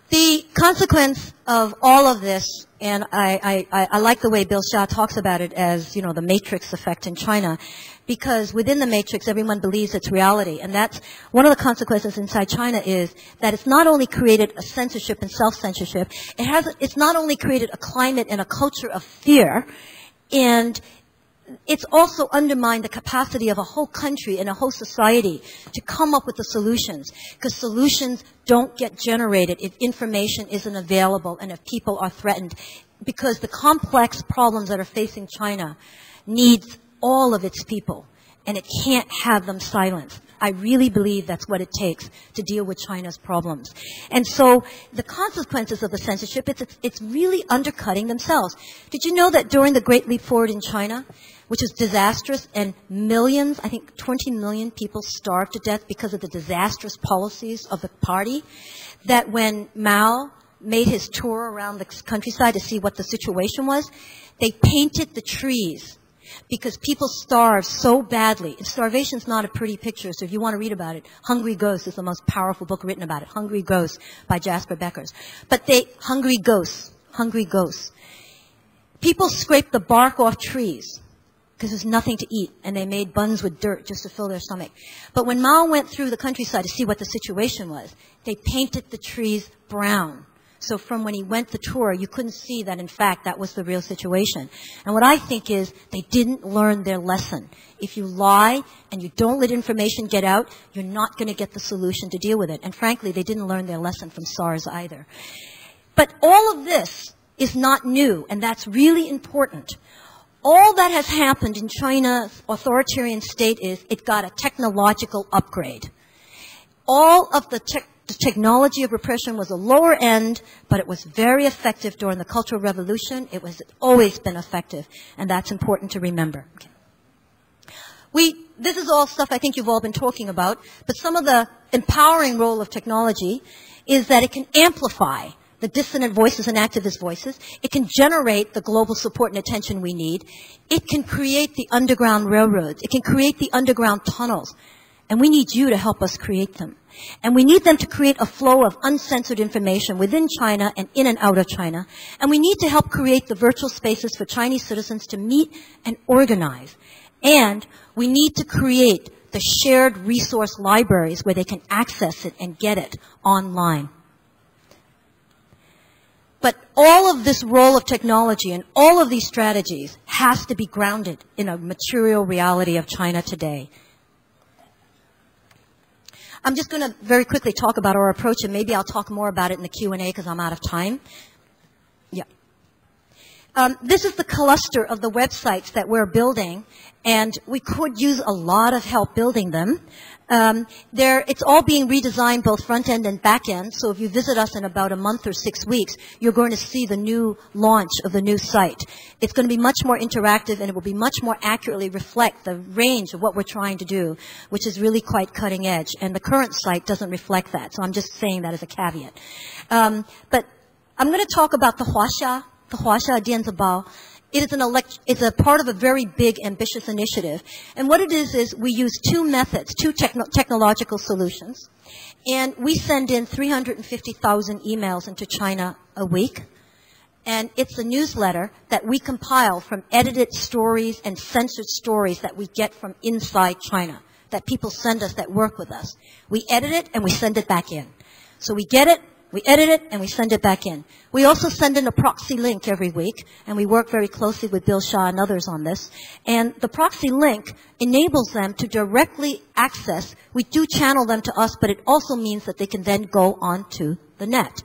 The consequence of all of this, and I like the way Bill Shah talks about it as, you know, the matrix effect in China, because within the matrix, everyone believes it's reality. And that's one of the consequences inside China is that it's not only created a censorship and self-censorship, it's not only created a climate and a culture of fear, and it's also undermined the capacity of a whole country and a whole society to come up with the solutions, because solutions don't get generated if information isn't available and if people are threatened, because the complex problems that are facing China needs all of its people, and it can't have them silenced. I really believe that's what it takes to deal with China's problems. And so the consequences of the censorship, it's really undercutting themselves. Did you know that during the Great Leap Forward in China, which was disastrous, and millions, I think 20 million people starved to death because of the disastrous policies of the party, that when Mao made his tour around the countryside to see what the situation was, they painted the trees because people starved so badly. And starvation's not a pretty picture, so if you want to read about it, Hungry Ghosts is the most powerful book written about it. Hungry Ghosts by Jasper Beckers. But Hungry Ghosts. People scraped the bark off trees because there's nothing to eat, and they made buns with dirt just to fill their stomach. But when Mao went through the countryside to see what the situation was, they painted the trees brown. So from when he went the tour, you couldn't see that, in fact, that was the real situation. And what I think is they didn't learn their lesson. If you lie and you don't let information get out, you're not going to get the solution to deal with it. And frankly, they didn't learn their lesson from SARS either. But all of this is not new, and that's really important. All that has happened in China's authoritarian state is it got a technological upgrade. All of the technology of repression was a lower end, but it was very effective during the Cultural Revolution. It was always been effective, and that's important to remember. Okay. This is all stuff I think you've all been talking about, but some of the empowering role of technology is that it can amplify the dissonant voices and activist voices. It can generate the global support and attention we need. It can create the underground railroads. It can create the underground tunnels. And we need you to help us create them. And we need them to create a flow of uncensored information within China and in and out of China. And we need to help create the virtual spaces for Chinese citizens to meet and organize. And we need to create the shared resource libraries where they can access it and get it online. But all of this role of technology and all of these strategies has to be grounded in a material reality of China today. I'm just going to very quickly talk about our approach, and maybe I'll talk more about it in the Q&A because I'm out of time. Yeah. This is the cluster of the websites that we're building, and we could use a lot of help building them. It's all being redesigned, both front end and back end. So if you visit us in about a month or 6 weeks, you're going to see the new launch of the new site. It's going to be much more interactive, and it will be much more accurately reflect the range of what we're trying to do, which is really quite cutting edge. And the current site doesn't reflect that. So I'm just saying that as a caveat. But I'm going to talk about the Huaxia Dianzibao. It's a part of a very big, ambitious initiative. And what it is we use two methods, two technological solutions. And we send in 350,000 emails into China a week. And it's a newsletter that we compile from edited stories and censored stories that we get from inside China, that people send us that work with us. We edit it and we send it back in. So we get it, we edit it, and we send it back in. We also send in a proxy link every week, and we work very closely with Bill Shah and others on this. And the proxy link enables them to directly access. We do channel them to us, but it also means that they can then go onto the net.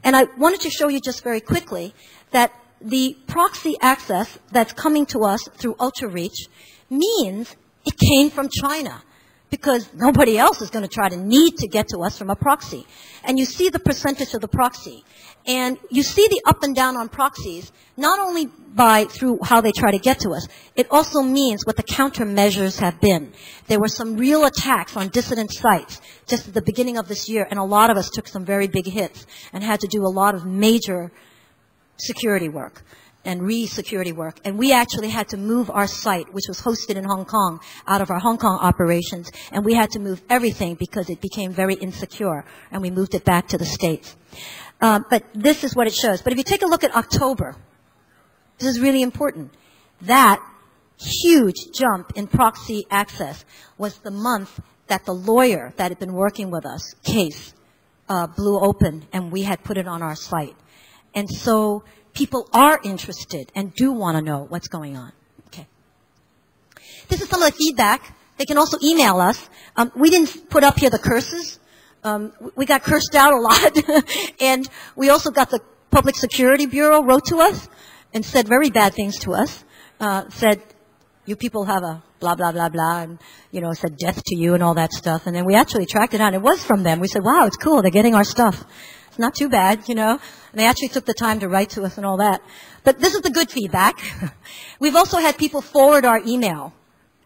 And I wanted to show you just very quickly that the proxy access that's coming to us through UltraReach means it came from China, because nobody else is going to try to need to get to us from a proxy. And you see the percentage of the proxy. And you see the up and down on proxies, not only through how they try to get to us, it also means what the countermeasures have been. There were some real attacks on dissident sites just at the beginning of this year, and a lot of us took some very big hits and had to do a lot of major security work and re-security work. And we actually had to move our site, which was hosted in Hong Kong, out of our Hong Kong operations. And we had to move everything because it became very insecure. And we moved it back to the States. But this is what it shows. But if you take a look at October, this is really important. That huge jump in proxy access was the month that the lawyer that had been working with us, case, blew open, and we had put it on our site. And so people are interested and do want to know what's going on. Okay. This is some of the feedback. They can also email us. We didn't put up here the curses. We got cursed out a lot. And we also got the Public Security Bureau wrote to us and said very bad things to us. Said, you people have a blah, blah, blah, blah, and, said death to you and all that stuff. And then we actually tracked it down. It was from them. We said, wow, it's cool. They're getting our stuff. It's not too bad, And they actually took the time to write to us and all that. But this is the good feedback. We've also had people forward our email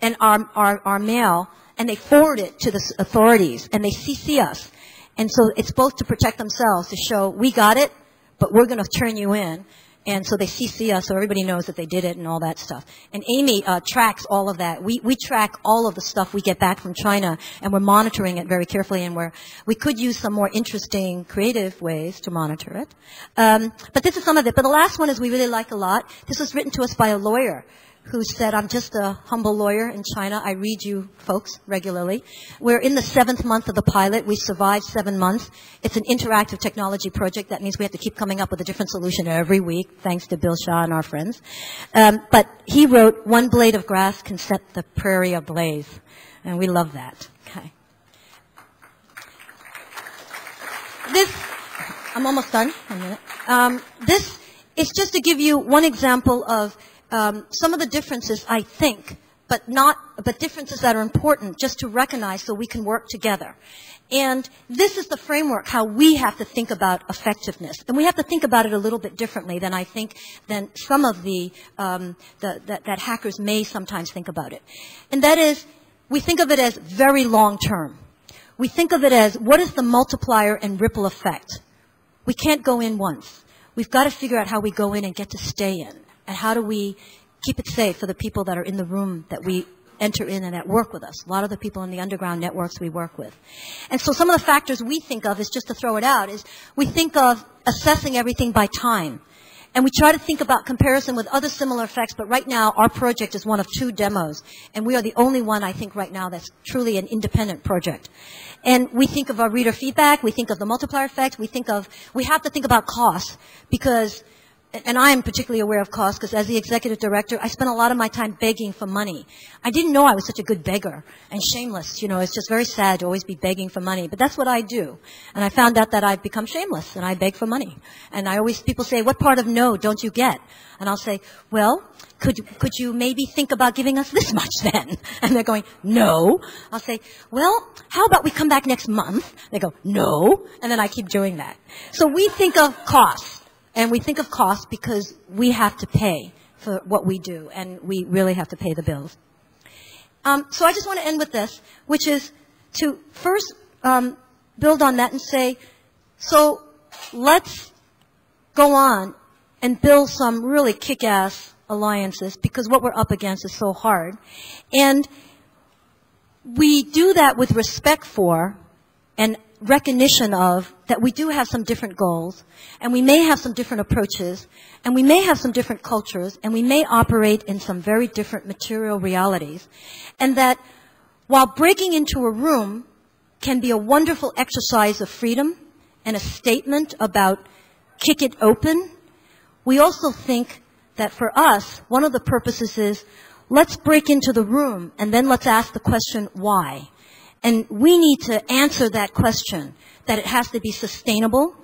and our mail, and they forward it to the authorities, and they CC us. And so it's both to protect themselves, to show we got it, but we're going to turn you in. And so they CC us so everybody knows that they did it and all that stuff. And Amy tracks all of that. We track all of the stuff we get back from China, and we're monitoring it very carefully, and we could use some more interesting, creative ways to monitor it. But this is some of it. But the last one is we really like a lot. This was written to us by a lawyer who said, I'm just a humble lawyer in China. I read you folks regularly. We're in the 7th month of the pilot. We survived 7 months. It's an interactive technology project. That means we have to keep coming up with a different solution every week, thanks to Bill Shah and our friends. But he wrote, one blade of grass can set the prairie ablaze. And we love that. Okay. I'm almost done. 1 minute. This is just to give you one example of some of the differences, I think, but differences that are important just to recognize so we can work together. And this is the framework how we have to think about effectiveness. And we have to think about it a little bit differently than I think than some of that hackers may sometimes think about it. And that is, we think of it as very long term. We think of it as what is the multiplier and ripple effect. We can't go in once. We've got to figure out how we go in and get to stay in. And how do we keep it safe for the people that are in the room that we enter in and that work with us? A lot of the people in the underground networks we work with. And so some of the factors we think of, is just to throw it out, is we think of assessing everything by time. And we try to think about comparison with other similar effects, but right now our project is one of 2 demos. And we are the only one, I think, right now that's truly an independent project. And we think of our reader feedback, we think of the multiplier effect, we have to think about cost, because and I am particularly aware of cost because as the executive director, I spent a lot of my time begging for money. I didn't know I was such a good beggar and shameless. You know, it's just very sad to always be begging for money. But that's what I do. And I found out that I've become shameless and I beg for money. And people say, what part of no don't you get? And I'll say, well, could you maybe think about giving us this much then? And they're going, no. I'll say, well, how about we come back next month? They go, no. And then I keep doing that. So we think of costs. And we think of cost because we have to pay for what we do, and we really have to pay the bills. So I just want to end with this, which is to first build on that and say, so let's go on and build some really kick-ass alliances because what we're up against is so hard. And we do that with respect for and recognition of that we do have some different goals, and we may have some different approaches, and we may have some different cultures, and we may operate in some very different material realities, and that while breaking into a room can be a wonderful exercise of freedom and a statement about kick it open, we also think that for us, one of the purposes is let's break into the room, and then let's ask the question, why? And we need to answer that question, that it has to be sustainable.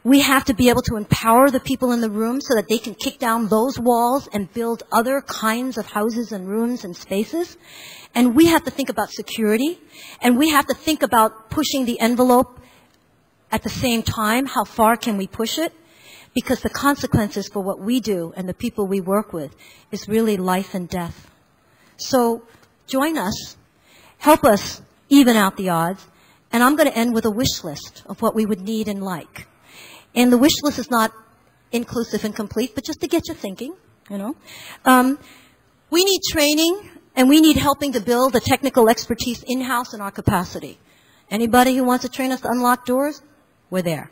We have to be able to empower the people in the room so that they can kick down those walls and build other kinds of houses and rooms and spaces. And we have to think about security. And we have to think about pushing the envelope at the same time. How far can we push it? Because the consequences for what we do and the people we work with is really life and death. So join us. Help us even out the odds. And I'm going to end with a wish list of what we would need and like. And the wish list is not inclusive and complete, but just to get you thinking, you know. We need training, and we need helping to build the technical expertise in-house in our capacity. Anybody who wants to train us to unlock doors, we're there.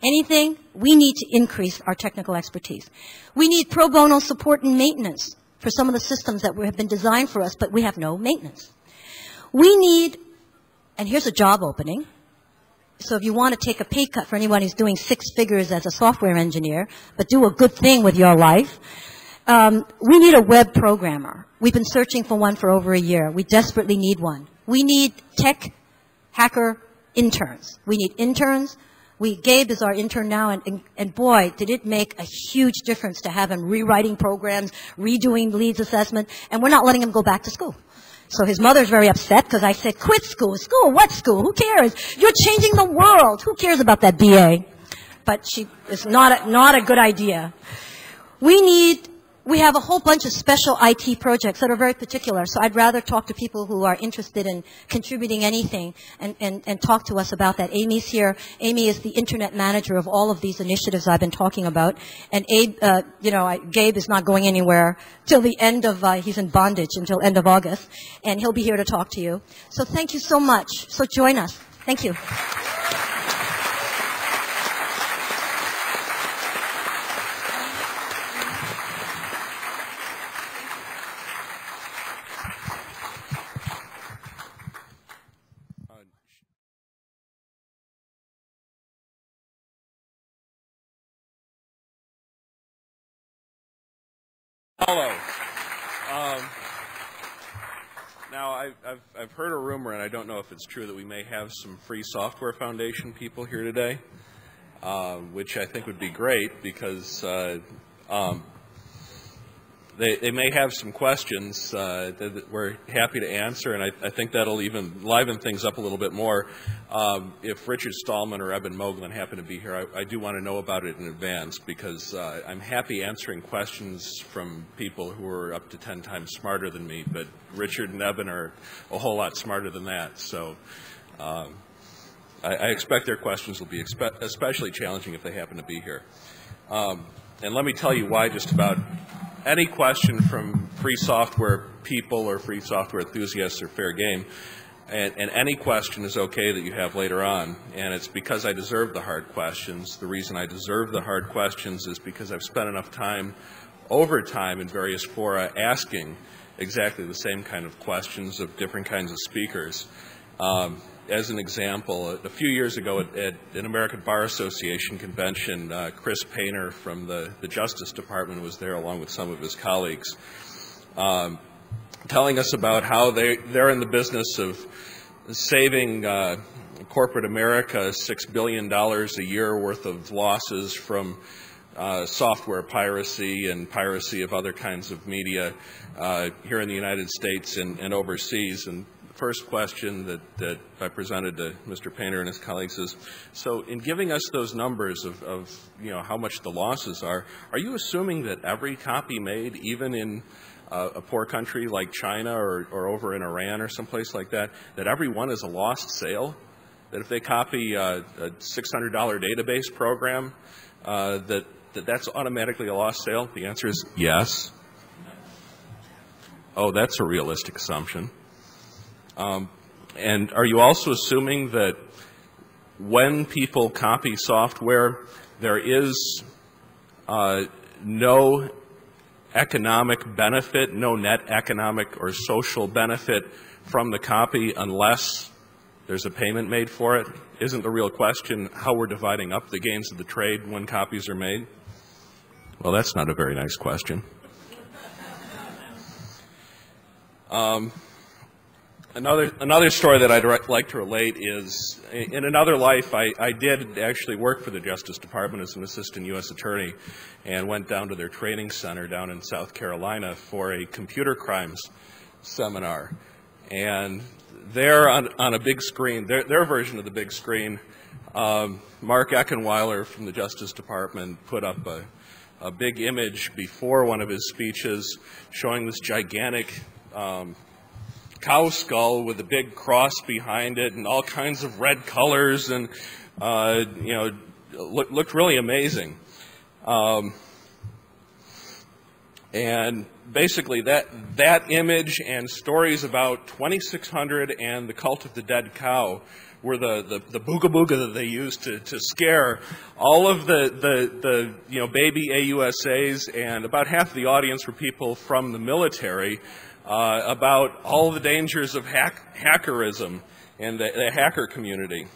Anything, we need to increase our technical expertise. We need pro bono support and maintenance for some of the systems that have been designed for us, but we have no maintenance. We need, and here's a job opening, so if you want to take a pay cut for anyone who's doing 6 figures as a software engineer, but do a good thing with your life, we need a web programmer. We've been searching for one for over a year. We desperately need one. We need tech hacker interns. We need interns. Gabe is our intern now, and boy, did it make a huge difference to have him rewriting programs, redoing leads assessment, and we're not letting him go back to school. So his mother's very upset because I said, quit school. School? What school? Who cares? You're changing the world. Who cares about that BA? But it's not a good idea. We have a whole bunch of special IT projects that are very particular, so I'd rather talk to people who are interested in contributing anything and talk to us about that. Amy's here. Amy is the internet manager of all of these initiatives I've been talking about. And Gabe is not going anywhere till the end of, he's in bondage until end of August, and he'll be here to talk to you. So thank you so much. So join us. Thank you. Hello. Now, I've heard a rumor, and I don't know if it's true, that we may have some Free Software Foundation people here today, which I think would be great because they may have some questions that we're happy to answer, and I think that'll even liven things up a little bit more. If Richard Stallman or Eben Moglen happen to be here, I do want to know about it in advance because I'm happy answering questions from people who are up to 10 times smarter than me, but Richard and Eben are a whole lot smarter than that. So I expect their questions will be especially challenging if they happen to be here. And let me tell you why just about any question from free software people or free software enthusiasts are fair game. And any question is okay that you have later on. And it's because I deserve the hard questions. The reason I deserve the hard questions is because I've spent enough time, over time, in various fora asking exactly the same kind of questions of different kinds of speakers. as an example, a few years ago at an American Bar Association convention, Chris Painter from the Justice Department was there along with some of his colleagues, telling us about how they're in the business of saving corporate America $6 billion a year worth of losses from software piracy and piracy of other kinds of media here in the United States and overseas. And the first question that I presented to Mr. Painter and his colleagues is, so in giving us those numbers of how much the losses are you assuming that every copy made, even in a poor country like China or over in Iran or someplace like that every one is a lost sale? That if they copy a $600 database program, that's automatically a lost sale? The answer is yes. Oh, that's a realistic assumption. And are you also assuming that when people copy software, there is no economic benefit, no net economic or social benefit from the copy unless there's a payment made for it? Isn't the real question how we're dividing up the gains of the trade when copies are made? Well, that's not a very nice question. Another story that I'd like to relate is, in another life, I did actually work for the Justice Department as an assistant U.S. attorney and went down to their training center down in South Carolina for a computer crimes seminar. And there on a big screen, their version of the big screen, Mark Eckenweiler from the Justice Department put up a big image before one of his speeches showing this gigantic cow skull with a big cross behind it and all kinds of red colors, and looked really amazing. And basically that image and stories about 2600 and the cult of the dead cow were the booga booga that they used to scare all of the baby AUSAs, and about half of the audience were people from the military, about all the dangers of hackerism and the hacker community.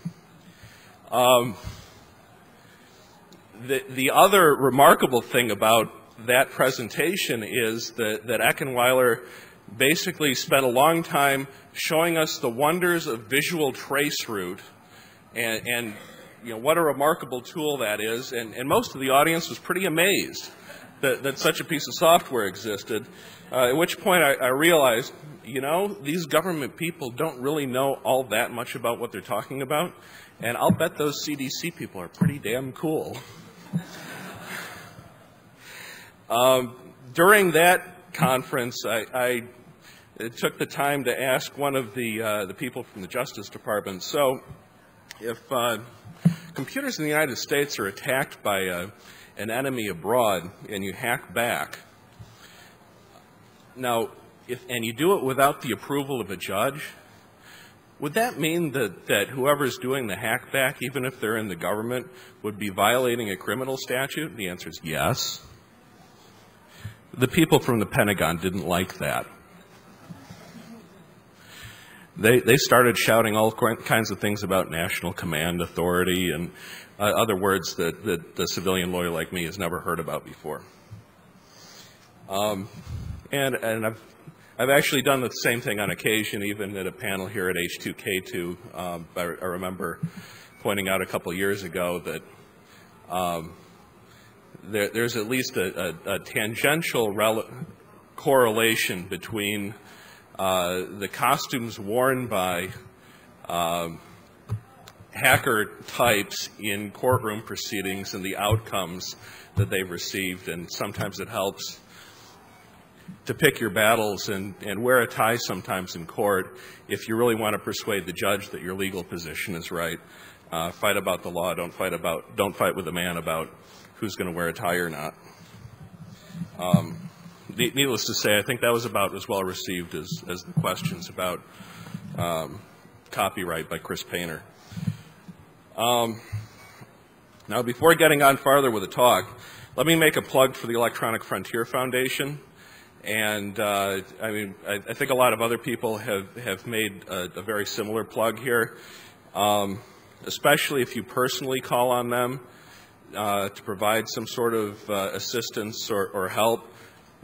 The other remarkable thing about that presentation is that Eckenweiler basically spent a long time showing us the wonders of visual traceroute and what a remarkable tool that is, and most of the audience was pretty amazed that such a piece of software existed, at which point I realized, these government people don't really know all that much about what they're talking about, and I'll bet those CDC people are pretty damn cool. During that conference, I took the time to ask one of the people from the Justice Department, so if computers in the United States are attacked by an enemy abroad and you hack back, now, and you do it without the approval of a judge, would that mean that whoever's doing the hack back, even if they're in the government, would be violating a criminal statute? The answer is yes. The people from the Pentagon didn't like that. They started shouting all kinds of things about national command authority and other words that the civilian lawyer like me has never heard about before. And I've actually done the same thing on occasion, even at a panel here at H2K2. I remember pointing out a couple years ago that there's at least a tangential correlation between the costumes worn by hacker types in courtroom proceedings and the outcomes that they've received, and sometimes it helps to pick your battles and wear a tie sometimes in court if you really want to persuade the judge that your legal position is right. Fight about the law, don't fight with a man about who's going to wear a tie or not. Needless to say, I think that was about as well received as the questions about copyright by Chris Painter. Now, before getting on farther with the talk, let me make a plug for the Electronic Frontier Foundation. And I mean, I think a lot of other people have made a very similar plug here, especially if you personally call on them to provide some sort of assistance or help.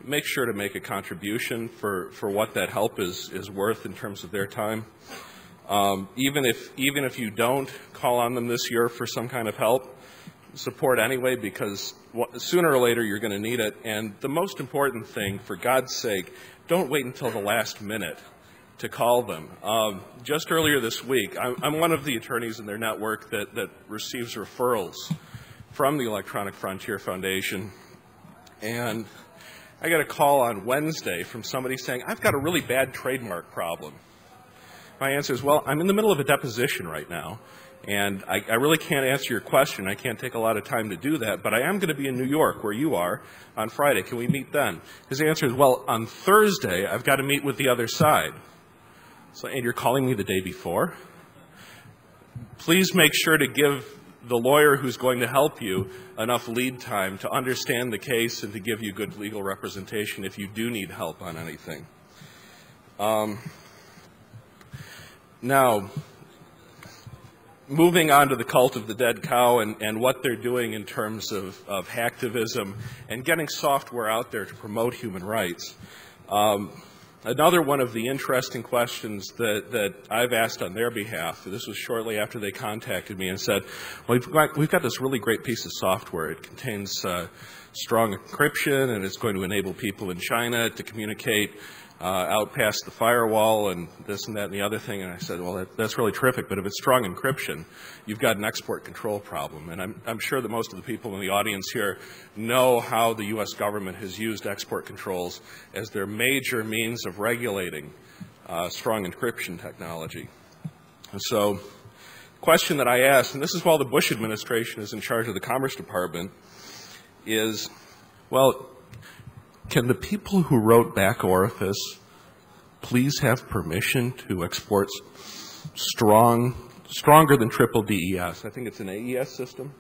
Make sure to make a contribution for what that help is worth in terms of their time. Even if you don't call on them this year for some kind of help, support anyway, because sooner or later you're going to need it. And the most important thing, for God's sake, don't wait until the last minute to call them. Just earlier this week, I'm one of the attorneys in their network that receives referrals from the Electronic Frontier Foundation. And I got a call on Wednesday from somebody saying, I've got a really bad trademark problem. My answer is, well, I'm in the middle of a deposition right now, and I really can't answer your question. I can't take a lot of time to do that, but I am going to be in New York, where you are, on Friday. Can we meet then? His answer is, well, on Thursday, I've got to meet with the other side. So, and you're calling me the day before? Please make sure to give the lawyer who's going to help you enough lead time to understand the case and to give you good legal representation if you do need help on anything. Now, moving on to the cult of the dead cow and what they're doing in terms of hacktivism and getting software out there to promote human rights. Another one of the interesting questions that I've asked on their behalf, this was shortly after they contacted me and said, well, we've got this really great piece of software. It contains strong encryption, and it's going to enable people in China to communicate out past the firewall and this and that and the other thing. And I said, well, that's really terrific, but if it's strong encryption, you've got an export control problem. And I'm sure that most of the people in the audience here know how the U.S. government has used export controls as their major means of regulating strong encryption technology. And so the question that I asked, and this is while the Bush administration is in charge of the Commerce Department, is, well, can the people who wrote Back Orifice please have permission to export stronger than triple DES? I think it's an AES system.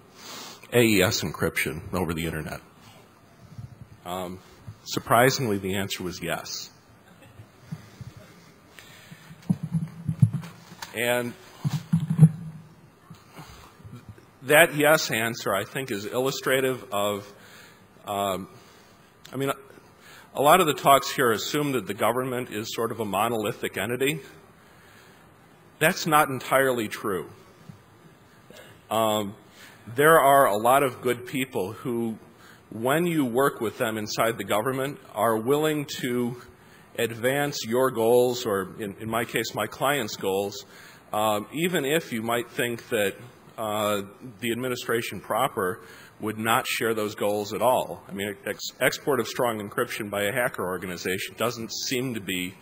AES encryption over the internet. Surprisingly, the answer was yes. And that yes answer, I think, is illustrative of, I mean, a lot of the talks here assume that the government is sort of a monolithic entity. That's not entirely true. There are a lot of good people who, when you work with them inside the government, are willing to advance your goals, or in my case, my client's goals, even if you might think that the administration proper would not share those goals at all. I mean, export of strong encryption by a hacker organization doesn't seem to be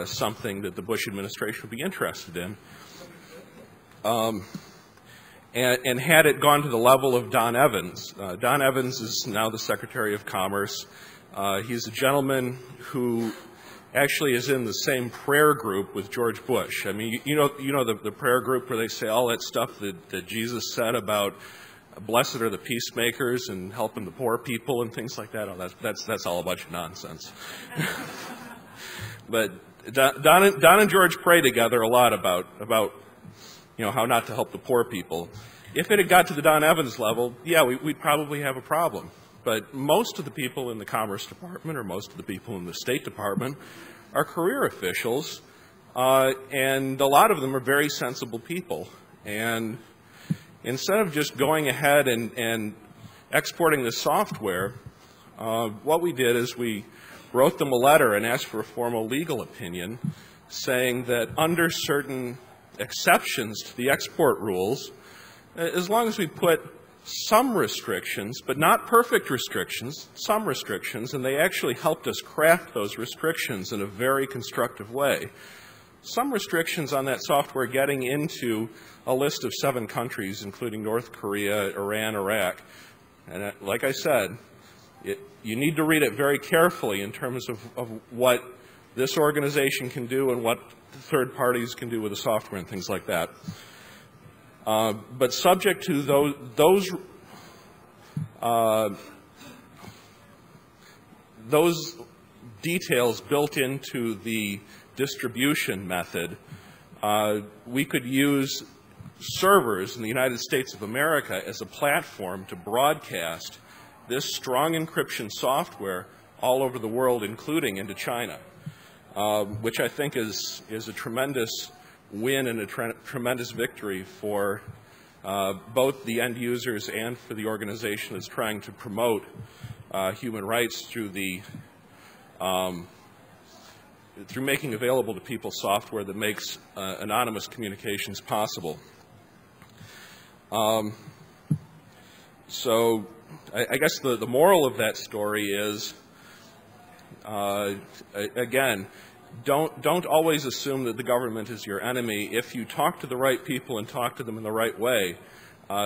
something that the Bush administration would be interested in. And had it gone to the level of Don Evans, Don Evans is now the Secretary of Commerce. He's a gentleman who actually is in the same prayer group with George Bush. I mean, you know the prayer group where they say all that stuff that Jesus said about blessed are the peacemakers and helping the poor people and things like that. Oh, that's all a bunch of nonsense. But Don and George pray together a lot about how not to help the poor people. If it had got to the Don Evans level, yeah, we'd probably have a problem. But most of the people in the Commerce Department, or most of the people in the State Department, are career officials, and a lot of them are very sensible people. And instead of just going ahead and exporting the software, what we did is we wrote them a letter and asked for a formal legal opinion saying that under certain exceptions to the export rules, as long as we put some restrictions, but not perfect restrictions, some restrictions, and they actually helped us craft those restrictions in a very constructive way. Some restrictions on that software getting into a list of 7 countries, including North Korea, Iran, Iraq. And like I said, you need to read it very carefully in terms of what this organization can do and what third parties can do with the software and things like that. But subject to those details built into the distribution method, we could use servers in the United States of America as a platform to broadcast this strong encryption software all over the world, including into China, which I think is a tremendous win and a tremendous victory for both the end users and for the organization that's trying to promote human rights through through making available to people software that makes anonymous communications possible. So I guess the moral of that story is, again, don't always assume that the government is your enemy. If you talk to the right people and talk to them in the right way,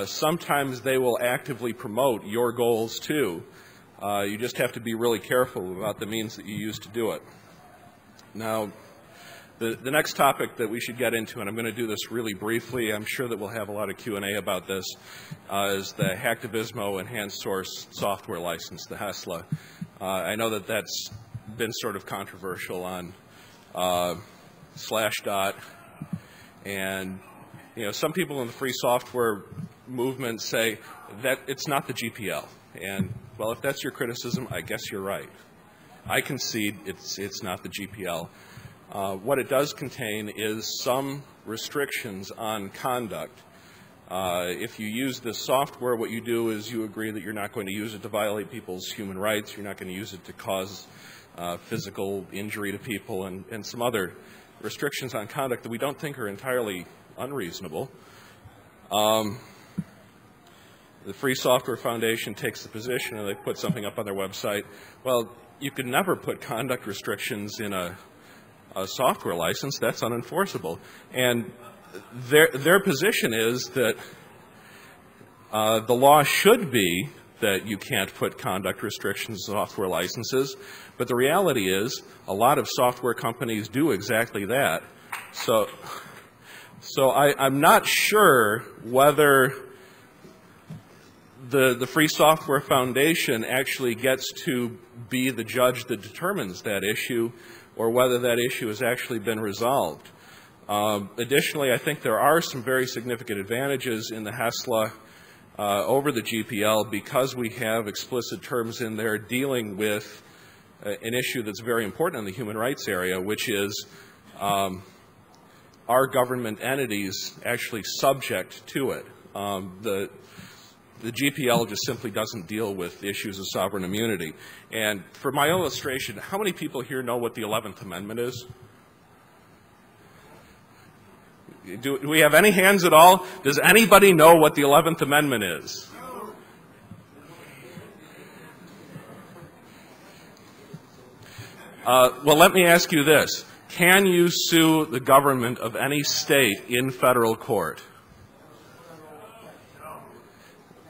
sometimes they will actively promote your goals too. You just have to be really careful about the means that you use to do it. Now, the next topic that we should get into, and I'm going to do this really briefly, I'm sure that we'll have a lot of Q&A about this, is the Hactivism Enhanced Source Software License, the HESLA. I know that that's been sort of controversial on Slashdot, and some people in the free software movement say that it's not the GPL. And well, if that's your criticism, I guess you're right. I concede it's not the GPL. What it does contain is some restrictions on conduct. If you use this software, what you do is you agree that you're not going to use it to violate people's human rights, you're not going to use it to cause physical injury to people, and some other restrictions on conduct that we don't think are entirely unreasonable. The Free Software Foundation takes the position, and they put something up on their website, well, you could never put conduct restrictions in a software license. That's unenforceable. And their position is that the law should be that you can't put conduct restrictions in software licenses, but the reality is a lot of software companies do exactly that. So I'm not sure whether the Free Software Foundation actually gets to be the judge that determines that issue, or whether that issue has actually been resolved. Additionally, I think there are some very significant advantages in the HESLA over the GPL because we have explicit terms in there dealing with an issue that's very important in the human rights area, which is are government entities actually subject to it? The GPL just simply doesn't deal with issues of sovereign immunity. And for my illustration, how many people here know what the 11th Amendment is? Do we have any hands at all? Does anybody know what the 11th Amendment is? Well, let me ask you this. Can you sue the government of any state in federal court?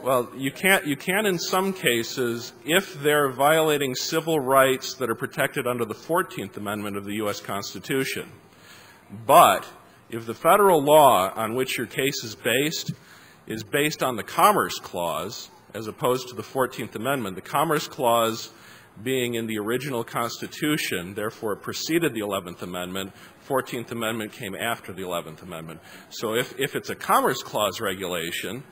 Well, you can in some cases if they're violating civil rights that are protected under the 14th Amendment of the U.S. Constitution. But if the federal law on which your case is based on the Commerce Clause as opposed to the 14th Amendment, the Commerce Clause being in the original Constitution, therefore it preceded the 11th Amendment, 14th Amendment came after the 11th Amendment. So if it's a Commerce Clause regulation,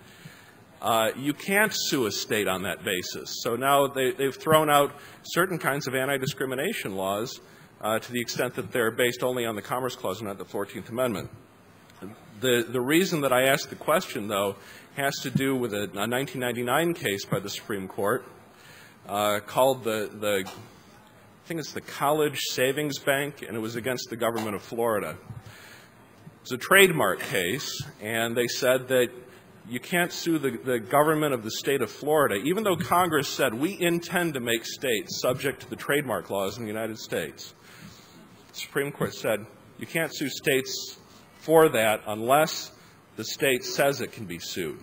you can't sue a state on that basis. So now they've thrown out certain kinds of anti-discrimination laws to the extent that they're based only on the Commerce Clause and not the 14th Amendment. The reason that I ask the question, though, has to do with a 1999 case by the Supreme Court called I think it's the College Savings Bank, and it was against the government of Florida. It's a trademark case, and they said that you can't sue the government of the state of Florida, even though Congress said we intend to make states subject to the trademark laws in the United States. The Supreme Court said you can't sue states for that unless the state says it can be sued.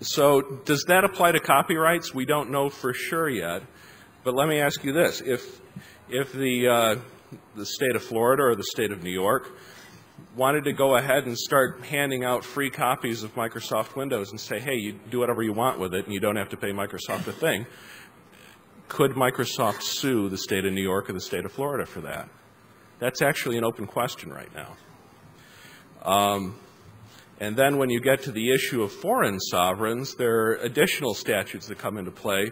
So does that apply to copyrights? We don't know for sure yet. But let me ask you this. If the state of Florida or the state of New York wanted to go ahead and start handing out free copies of Microsoft Windows and say, hey, you do whatever you want with it and you don't have to pay Microsoft a thing, could Microsoft sue the state of New York or the state of Florida for that? That's actually an open question right now. And then when you get to the issue of foreign sovereigns, there are additional statutes that come into play.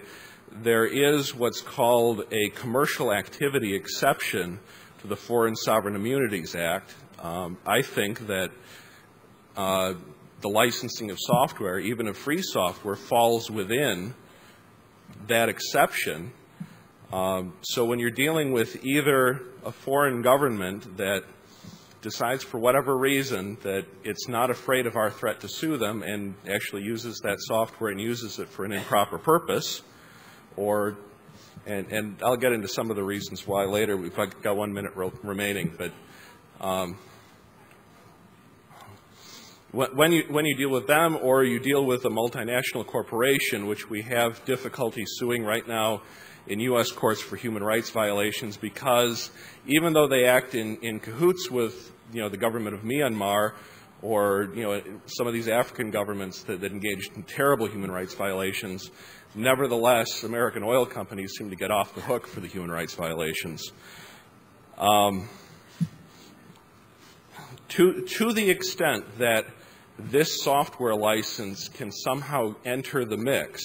There is what's called a commercial activity exception to the Foreign Sovereign Immunities Act. I think that the licensing of software, even of free software, falls within that exception. So when you're dealing with either a foreign government that decides for whatever reason that it's not afraid of our threat to sue them and actually uses that software and uses it for an improper purpose, or, and I'll get into some of the reasons why later, we've got 1 minute remaining, but when you deal with them or you deal with a multinational corporation, which we have difficulty suing right now in U.S. courts for human rights violations, because even though they act in cahoots with, the government of Myanmar or, some of these African governments that engage in terrible human rights violations, nevertheless, American oil companies seem to get off the hook for the human rights violations. To the extent that this software license can somehow enter the mix,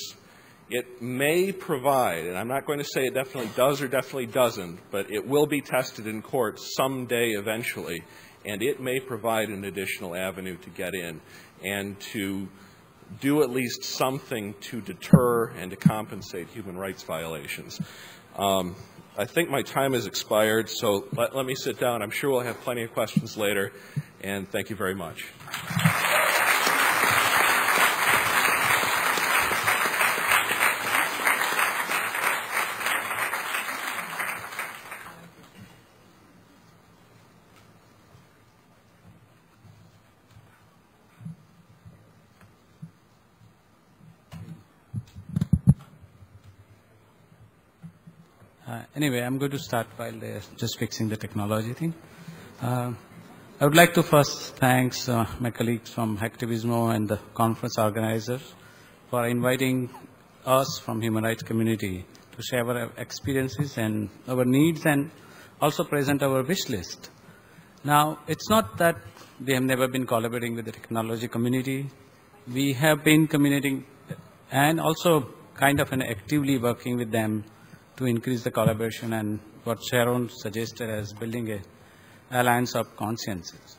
it may provide, and I'm not going to say it definitely does or definitely doesn't, but it will be tested in court someday eventually, and it may provide an additional avenue to get in and to do at least something to deter and to compensate human rights violations. I think my time has expired, so let me sit down. I'm sure we'll have plenty of questions later, and thank you very much. Anyway, I'm going to start while they're just fixing the technology thing. I would like to first thank my colleagues from Hactivism and the conference organizers for inviting us from human rights community to share our experiences and our needs and also present our wish list. Now, it's not that we have never been collaborating with the technology community. We have been communicating and also kind of actively working with them to increase the collaboration and what Sharon suggested as building an alliance of consciences.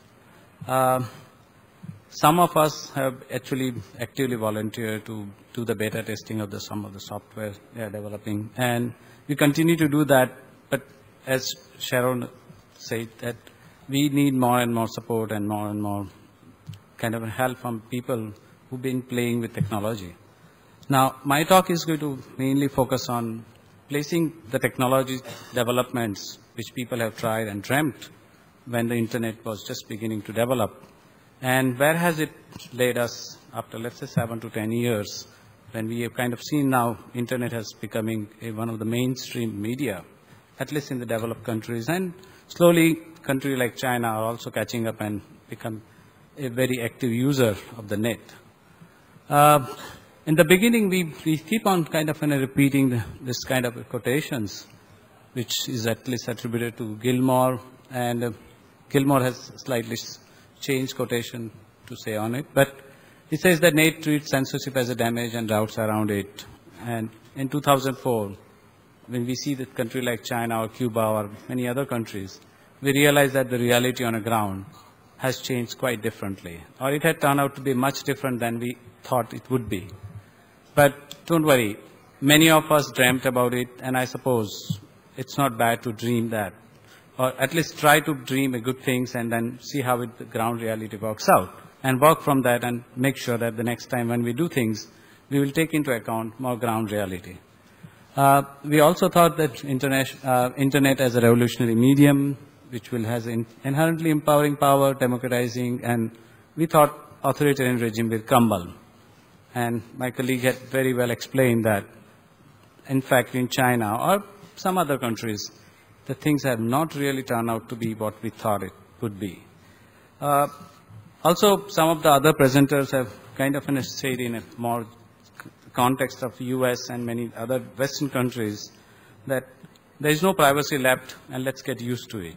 Some of us have actually actively volunteered to do the beta testing of some of the software they are developing, and we continue to do that, but as Sharon said, that we need more and more support and more kind of help from people who've been playing with technology. Now, my talk is going to mainly focus on placing the technology developments which people have tried and dreamt when the internet was just beginning to develop, and where has it led us after, let's say, 7 to 10 years, when we have kind of seen now internet has becoming one of the mainstream media, at least in the developed countries, and slowly countries like China are also catching up and become a very active user of the net. In the beginning, we keep on kind of repeating this kind of quotations, which is at least attributed to Gilmore, and Gilmore has slightly changed quotation to say on it, but he says that net treats censorship as a damage and routes around it. And in 2004, when we see that country like China or Cuba or many other countries, we realize that the reality on the ground has changed quite differently, or it had turned out to be much different than we thought it would be. But don't worry, many of us dreamt about it, and I suppose it's not bad to dream that, or at least try to dream good things and then see how the ground reality works out, and work from that and make sure that the next time when we do things, we will take into account more ground reality. We also thought that internet as a revolutionary medium, which has inherently empowering power, democratizing, and we thought authoritarian regime will crumble. And my colleague had very well explained that, in fact, in China or some other countries, the things have not really turned out to be what we thought it would be. Also, some of the other presenters have kind of said in a more context of US and many other Western countries that there is no privacy left and let's get used to it.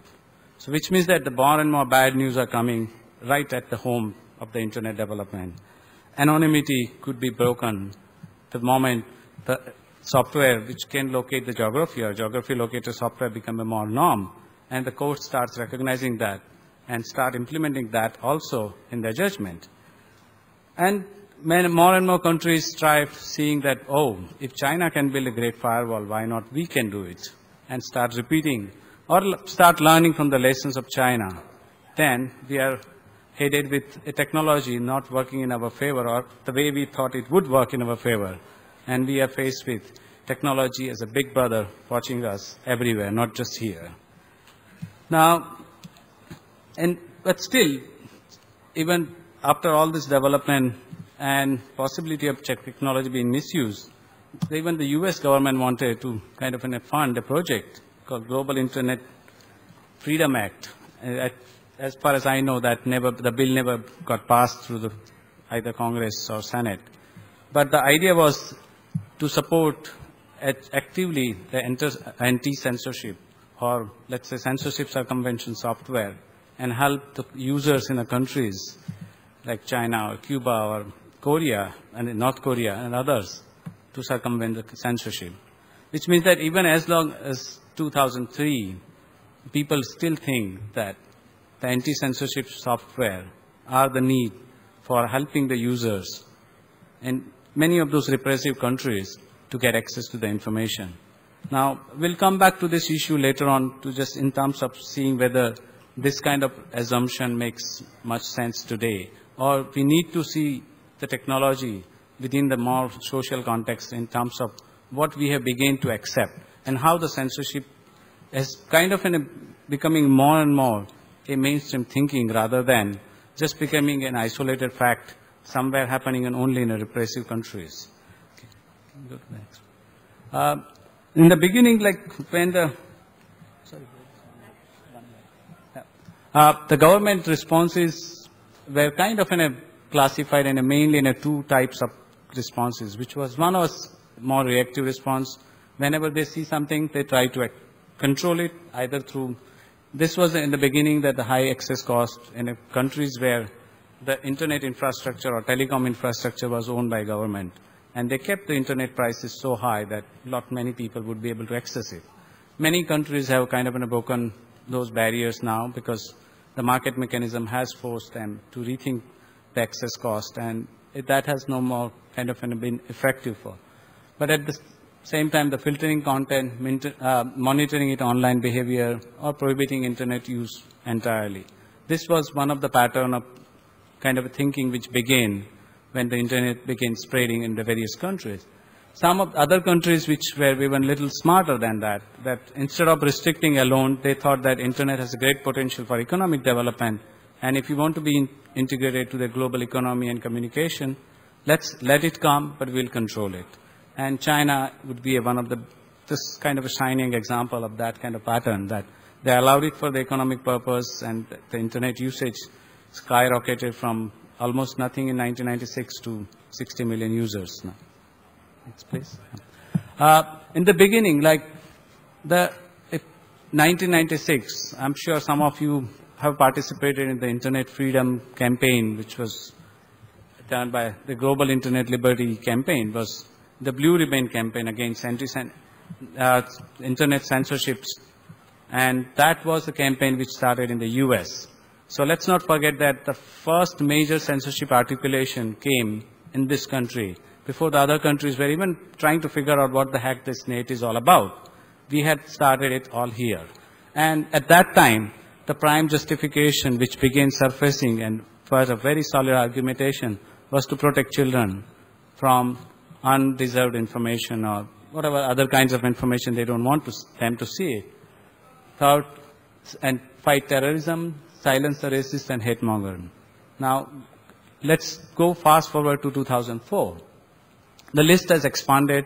So which means that the more and more bad news are coming right at the home of the internet development. Anonymity could be broken the moment the software which can locate the geography or geography locator software become a more norm, and the court starts recognizing that and start implementing that also in their judgment. And more and more countries strive seeing that, oh, if China can build a great firewall, why not we can do it? And start repeating or start learning from the lessons of China. Then we are headed with a technology not working in our favor or the way we thought it would work in our favor. And we are faced with technology as a big brother watching us everywhere, not just here. Now, but still, even after all this development and possibility of technology being misused, even the US government wanted to kind of fund a project called Global Internet Freedom Act. As far as I know, the bill never got passed through either Congress or Senate. But the idea was to support actively the anti-censorship or, let's say, censorship circumvention software and help the users in the countries like China or Cuba or Korea and North Korea and others to circumvent the censorship. Which means that even as long as 2003, people still think that the anti-censorship software are the need for helping the users in many of those repressive countries to get access to the information. Now, we'll come back to this issue later on to just in terms of seeing whether this kind of assumption makes much sense today, or we need to see the technology within the more social context in terms of what we have begun to accept and how the censorship is kind of becoming more and more a mainstream thinking rather than just becoming an isolated fact somewhere happening only in repressive countries. Okay. Go to the next one. In the beginning, like when the government responses were kind of classified mainly in two types of responses, which was one was more reactive response. Whenever they see something, they try to control it either through. This was in the beginning that the high access cost in countries where the internet infrastructure or telecom infrastructure was owned by government. And they kept the internet prices so high that not many people would be able to access it. Many countries have kind of broken those barriers now because the market mechanism has forced them to rethink the access cost, and that has no more kind of been effective for. But at the same time, the filtering content, monitoring it online behavior, or prohibiting internet use entirely. This was one of the pattern of kind of thinking which began when the internet began spreading in the various countries. Some of other countries which were even a little smarter than that instead of restricting alone, they thought that internet has a great potential for economic development, and if you want to be integrated to the global economy and communication, let's let it come, but we'll control it. And China would be one of this kind of a shining example of that kind of pattern, that they allowed it for the economic purpose, and the internet usage skyrocketed from almost nothing in 1996 to 60 million users now. Next, please. In the beginning, like 1996, I'm sure some of you have participated in the Internet Freedom Campaign, which was done by the Global Internet Liberty Campaign, was the Blue Ribbon Campaign against internet censorships. And that was the campaign which started in the US. So let's not forget that the first major censorship articulation came in this country before the other countries were even trying to figure out what the heck this net is all about. We had started it all here. And at that time, the prime justification which began surfacing and was a very solid argumentation was to protect children from undeserved information or whatever other kinds of information they don't want them to see. And fight terrorism, silence the racist and hate monger. Now, let's go fast forward to 2004. The list has expanded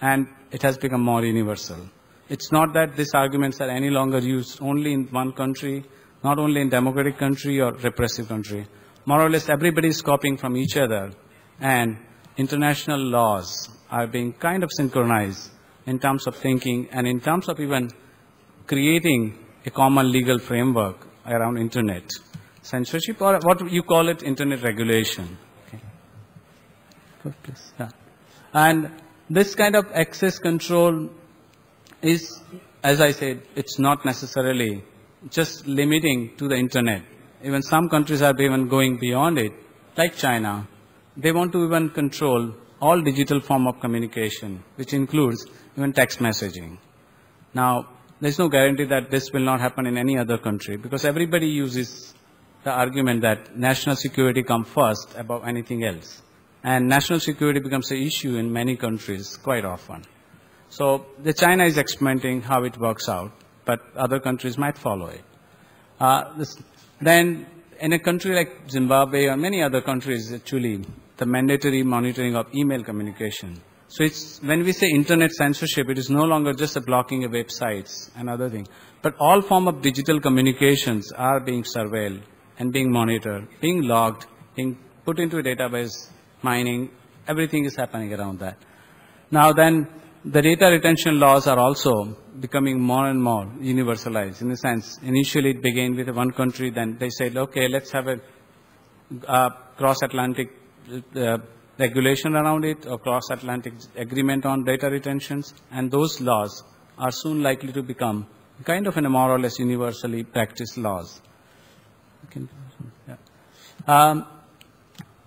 and it has become more universal. It's not that these arguments are any longer used only in one country not only in democratic country or repressive country. More or less everybody is copying from each other, and international laws are being kind of synchronized in terms of thinking and in terms of even creating a common legal framework around internet censorship, or what you call it, internet regulation. Okay. Good, please. Yeah. And this kind of access control is, as I said, it's not necessarily just limiting to the internet. Even some countries are even going beyond it, like China. They want to even control all digital form of communication, which includes even text messaging. Now, there's no guarantee that this will not happen in any other country, because everybody uses the argument that national security comes first above anything else. And national security becomes an issue in many countries quite often. So China is experimenting how it works out, but other countries might follow it. Then in a country like Zimbabwe or many other countries, actually, the mandatory monitoring of email communication. So it's, when we say internet censorship, it is no longer just a blocking of websites and other things, but all form of digital communications are being surveilled and being monitored, being logged, being put into a database, mining, everything is happening around that. Now then, the data retention laws are also becoming more and more universalized. In a sense, initially it began with one country, then they said, okay, let's have a cross-Atlantic regulation around it, or cross-Atlantic agreement on data retentions, and those laws are soon likely to become kind of in a more or less universally practiced laws.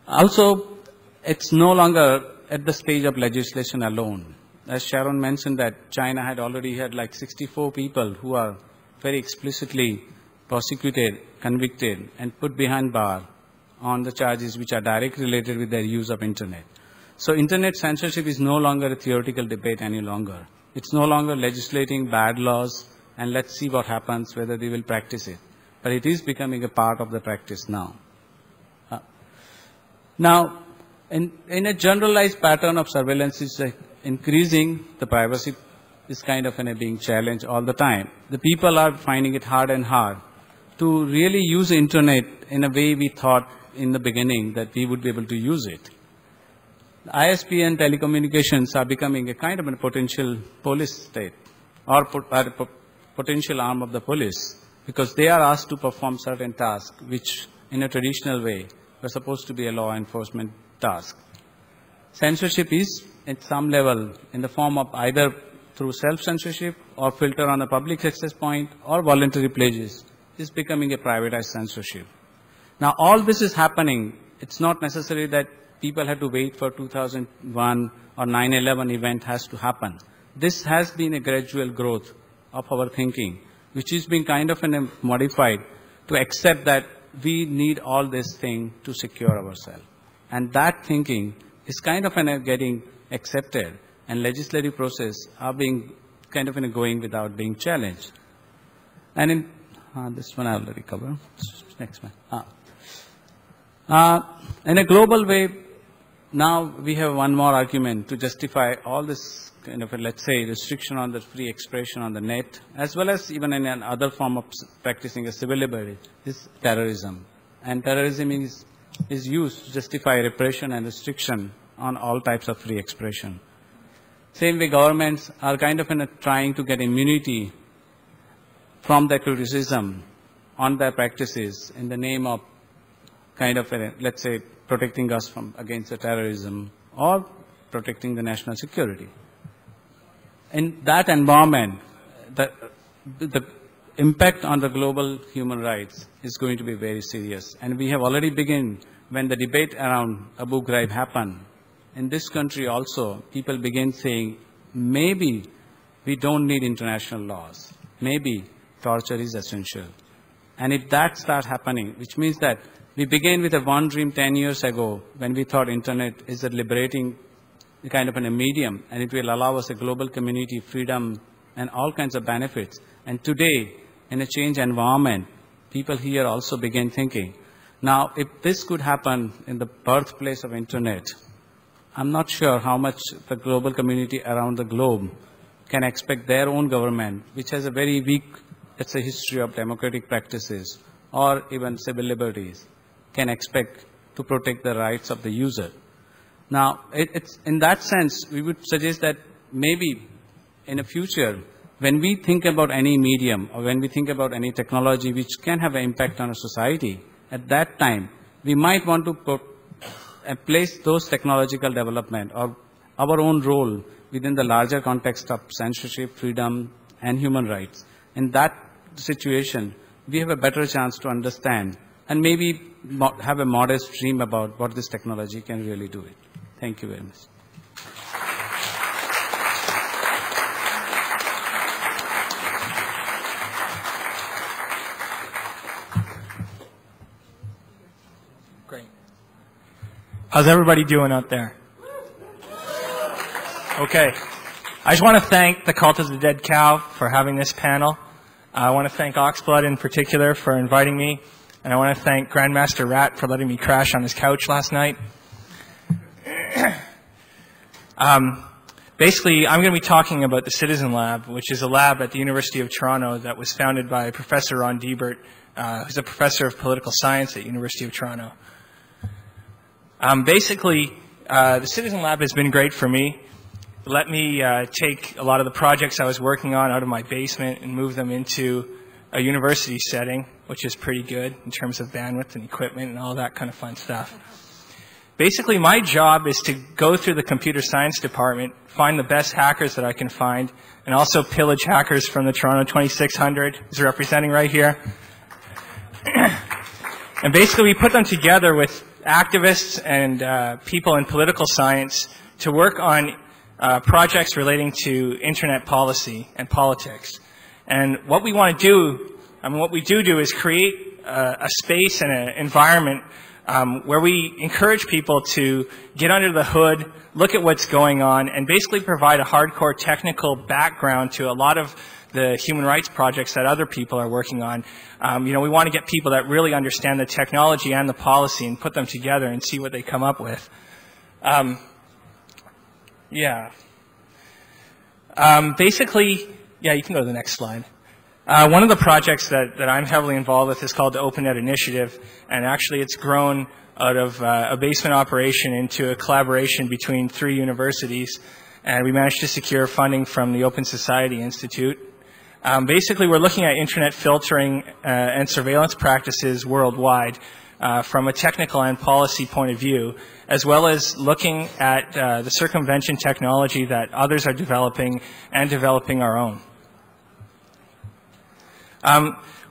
Also, it's no longer at the stage of legislation alone. As Sharon mentioned, that China had already had like 64 people who are very explicitly prosecuted, convicted, and put behind bar on the charges which are directly related with their use of internet. So internet censorship is no longer a theoretical debate any longer. It's no longer legislating bad laws and let's see what happens, whether they will practice it. But it is becoming a part of the practice now. Now, in a generalized pattern of surveillance is increasing, the privacy is kind of being challenged all the time. The people are finding it hard and hard to really use the internet in a way we thought in the beginning that we would be able to use it. ISP and telecommunications are becoming a kind of a potential police state, or potential arm of the police, because they are asked to perform certain tasks which in a traditional way were supposed to be a law enforcement task. Censorship is at some level in the form of either through self-censorship or filter on a public access point or voluntary pledges is becoming a privatized censorship. Now all this is happening. It's not necessary that people have to wait for 2001 or 9/11 event has to happen. This has been a gradual growth of our thinking, which is being kind of modified to accept that we need all this thing to secure ourselves. And that thinking is kind of getting accepted, and legislative process are being kind of going without being challenged. And in this one I already covered. Next one. In a global way, now we have one more argument to justify all this kind of, let's say, restriction on the free expression on the net, as well as even in another form of practicing a civil liberty, is terrorism. And terrorism is used to justify repression and restriction on all types of free expression. Same way, governments are kind of trying to get immunity from the criticism on their practices in the name of kind of, let's say, protecting us from against the terrorism or protecting the national security. In that environment, the impact on the global human rights is going to be very serious. And we have already begun when the debate around Abu Ghraib happened. In this country also, people began saying, maybe we don't need international laws. Maybe torture is essential. And if that starts happening, which means that we began with one dream 10 years ago when we thought internet is a liberating kind of a medium, and it will allow us a global community, freedom, and all kinds of benefits. And today, in a changed environment, people here also begin thinking. Now, if this could happen in the birthplace of internet, I'm not sure how much the global community around the globe can expect their own government, which has a very weak let's say, history of democratic practices or even civil liberties can expect to protect the rights of the user. Now, it's in that sense, we would suggest that maybe in the future, when we think about any medium or when we think about any technology which can have an impact on a society, at that time, we might want to place those technological development or our own role within the larger context of censorship, freedom, and human rights. In that situation, we have a better chance to understand and maybe have a modest dream about what this technology can really do. Thank you very much. Great. How's everybody doing out there? Okay. I just want to thank the Cult of the Dead Cow for having this panel. I want to thank Oxblood in particular for inviting me. And I want to thank Grandmaster Rat for letting me crash on his couch last night. Basically, I'm going to be talking about the Citizen Lab, which is a lab at the University of Toronto that was founded by Professor Ron Diebert, who's a professor of political science at University of Toronto. Basically, the Citizen Lab has been great for me. Let me take a lot of the projects I was working on out of my basement and move them into a university setting, which is pretty good in terms of bandwidth and equipment and all that kind of fun stuff. Basically, my job is to go through the computer science department, find the best hackers that I can find, and also pillage hackers from the Toronto 2600, who's representing right here. And basically, we put them together with activists and people in political science to work on projects relating to internet policy and politics. And what we want to do, what we do is create a space and an environment where we encourage people to get under the hood, look at what's going on, and basically provide a hardcore technical background to a lot of the human rights projects that other people are working on. We want to get people that really understand the technology and the policy and put them together and see what they come up with. Basically, you can go to the next slide. One of the projects that I'm heavily involved with is called the OpenNet Initiative, and actually it's grown out of a basement operation into a collaboration between 3 universities, and we managed to secure funding from the Open Society Institute. Basically, we're looking at internet filtering and surveillance practices worldwide from a technical and policy point of view, as well as looking at the circumvention technology that others are developing and developing our own.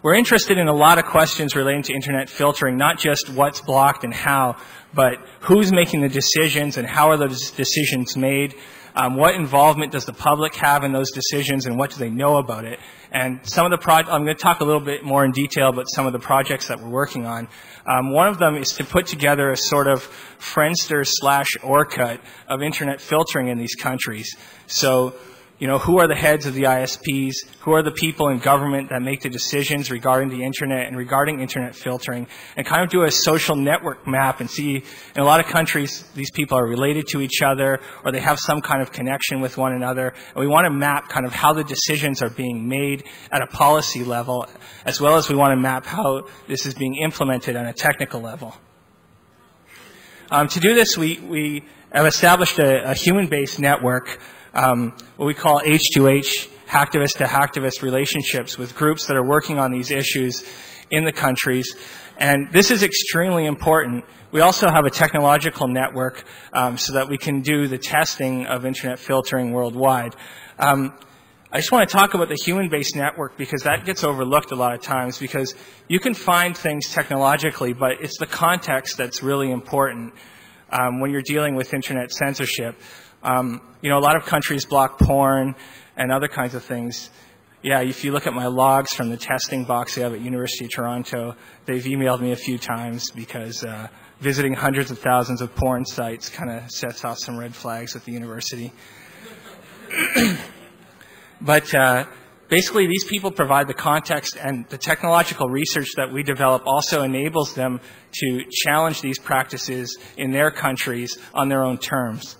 We're interested in a lot of questions relating to internet filtering, not just what's blocked and how, but who's making the decisions and how are those decisions made, what involvement does the public have in those decisions and what do they know about it. And some of the I'm going to talk a little bit more in detail about some of the projects that we're working on. One of them is to put together a sort of Friendster/Orkut of internet filtering in these countries. So, who are the heads of the ISPs? Who are the people in government that make the decisions regarding the internet and regarding internet filtering? And kind of do a social network map and see, in a lot of countries, these people are related to each other or they have some kind of connection with one another. And we want to map kind of how the decisions are being made at a policy level, as well as we want to map how this is being implemented on a technical level. To do this, we have established a human-based network, what we call H2H, hacktivist-to-hacktivist relationships with groups that are working on these issues in the countries. And this is extremely important. We also have a technological network so that we can do the testing of internet filtering worldwide. I just want to talk about the human-based network because that gets overlooked a lot of times, because you can find things technologically, but it's the context that's really important when you're dealing with internet censorship. A lot of countries block porn and other kinds of things. Yeah, if you look at my logs from the testing box we have at University of Toronto, they've emailed me a few times because visiting hundreds of thousands of porn sites kind of sets off some red flags at the university. But basically, these people provide the context, and the technological research that we develop also enables them to challenge these practices in their countries on their own terms.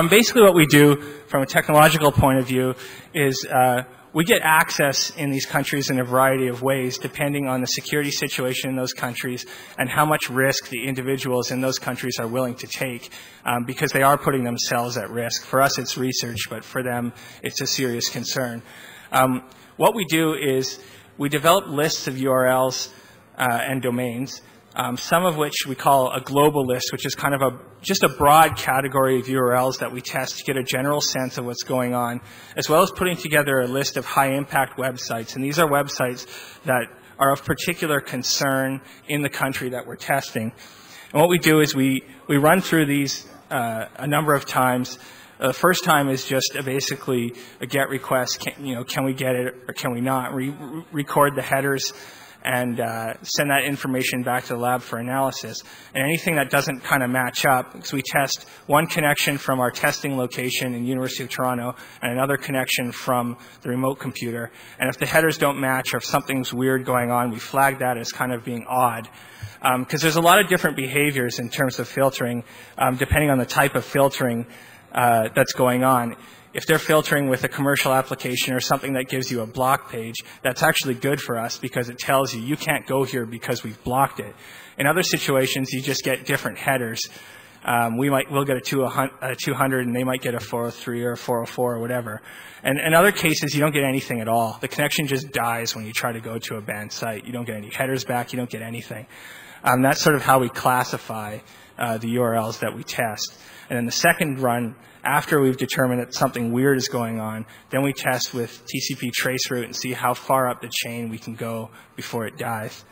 Basically what we do from a technological point of view is we get access in these countries in a variety of ways, depending on the security situation in those countries and how much risk the individuals in those countries are willing to take, because they are putting themselves at risk. For us, it's research, but for them, it's a serious concern. What we do is we develop lists of URLs and domains, some of which we call a global list, which is kind of just a broad category of URLs that we test to get a general sense of what's going on, as well as putting together a list of high-impact websites. And these are websites that are of particular concern in the country that we're testing. And what we do is we run through these a number of times. The first time is just basically a GET request. Can we get it or can we not? We record the headers and send that information back to the lab for analysis. And anything that doesn't kind of match up, because we test one connection from our testing location in University of Toronto and another connection from the remote computer. And if the headers don't match or if something's weird going on, we flag that as kind of being odd. Because there's a lot of different behaviors in terms of filtering, depending on the type of filtering that's going on. If they're filtering with a commercial application or something that gives you a block page, that's actually good for us because it tells you can't go here because we've blocked it. In other situations, you just get different headers. We'll get a 200 and they might get a 403 or a 404 or whatever. And in other cases, you don't get anything at all. The connection just dies when you try to go to a banned site. You don't get any headers back. You don't get anything. That's sort of how we classify the URLs that we test. And then the second run, after we've determined that something weird is going on, then we test with TCP traceroute and see how far up the chain we can go before it dies.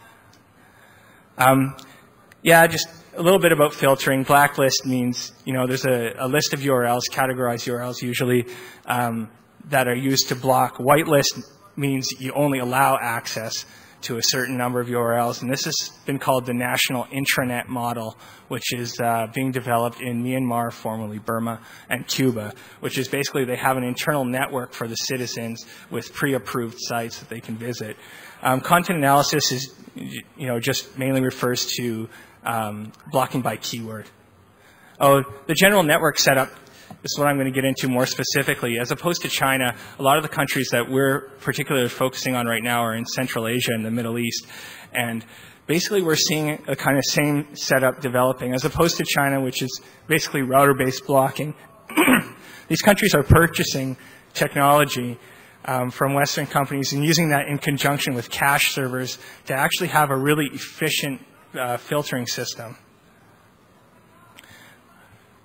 Yeah, just a little bit about filtering. Blacklist means, there's a list of URLs, categorized URLs usually, that are used to block. Whitelist means you only allow access to a certain number of URLs, and this has been called the National Intranet Model, which is being developed in Myanmar, formerly Burma, and Cuba, which is basically they have an internal network for the citizens with pre-approved sites that they can visit. Content analysis is, just mainly refers to blocking by keyword. The general network setup, this is what I'm going to get into more specifically. As opposed to China, a lot of the countries that we're particularly focusing on right now are in Central Asia and the Middle East. And basically we're seeing a kind of same setup developing. As opposed to China, which is basically router-based blocking, these countries are purchasing technology from Western companies and using that in conjunction with cache servers to actually have a really efficient filtering system.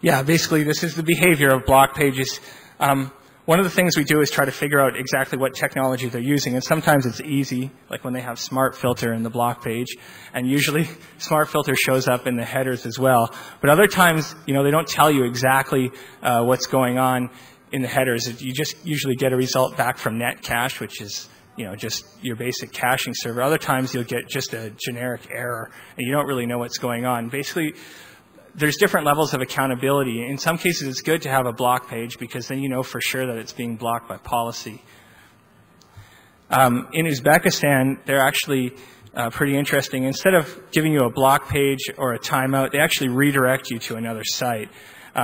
Yeah, basically this is the behavior of block pages. One of the things we do is try to figure out exactly what technology they're using, and sometimes it's easy, like when they have Smart Filter in the block page, and usually Smart Filter shows up in the headers as well. But other times, they don't tell you exactly what's going on in the headers. You just usually get a result back from Netcache, which is just your basic caching server. Other times you'll get just a generic error, and you don't really know what's going on. Basically, there's different levels of accountability. In some cases, it's good to have a block page because then you know for sure that it's being blocked by policy. In Uzbekistan, they're actually pretty interesting. Instead of giving you a block page or a timeout, they actually redirect you to another site.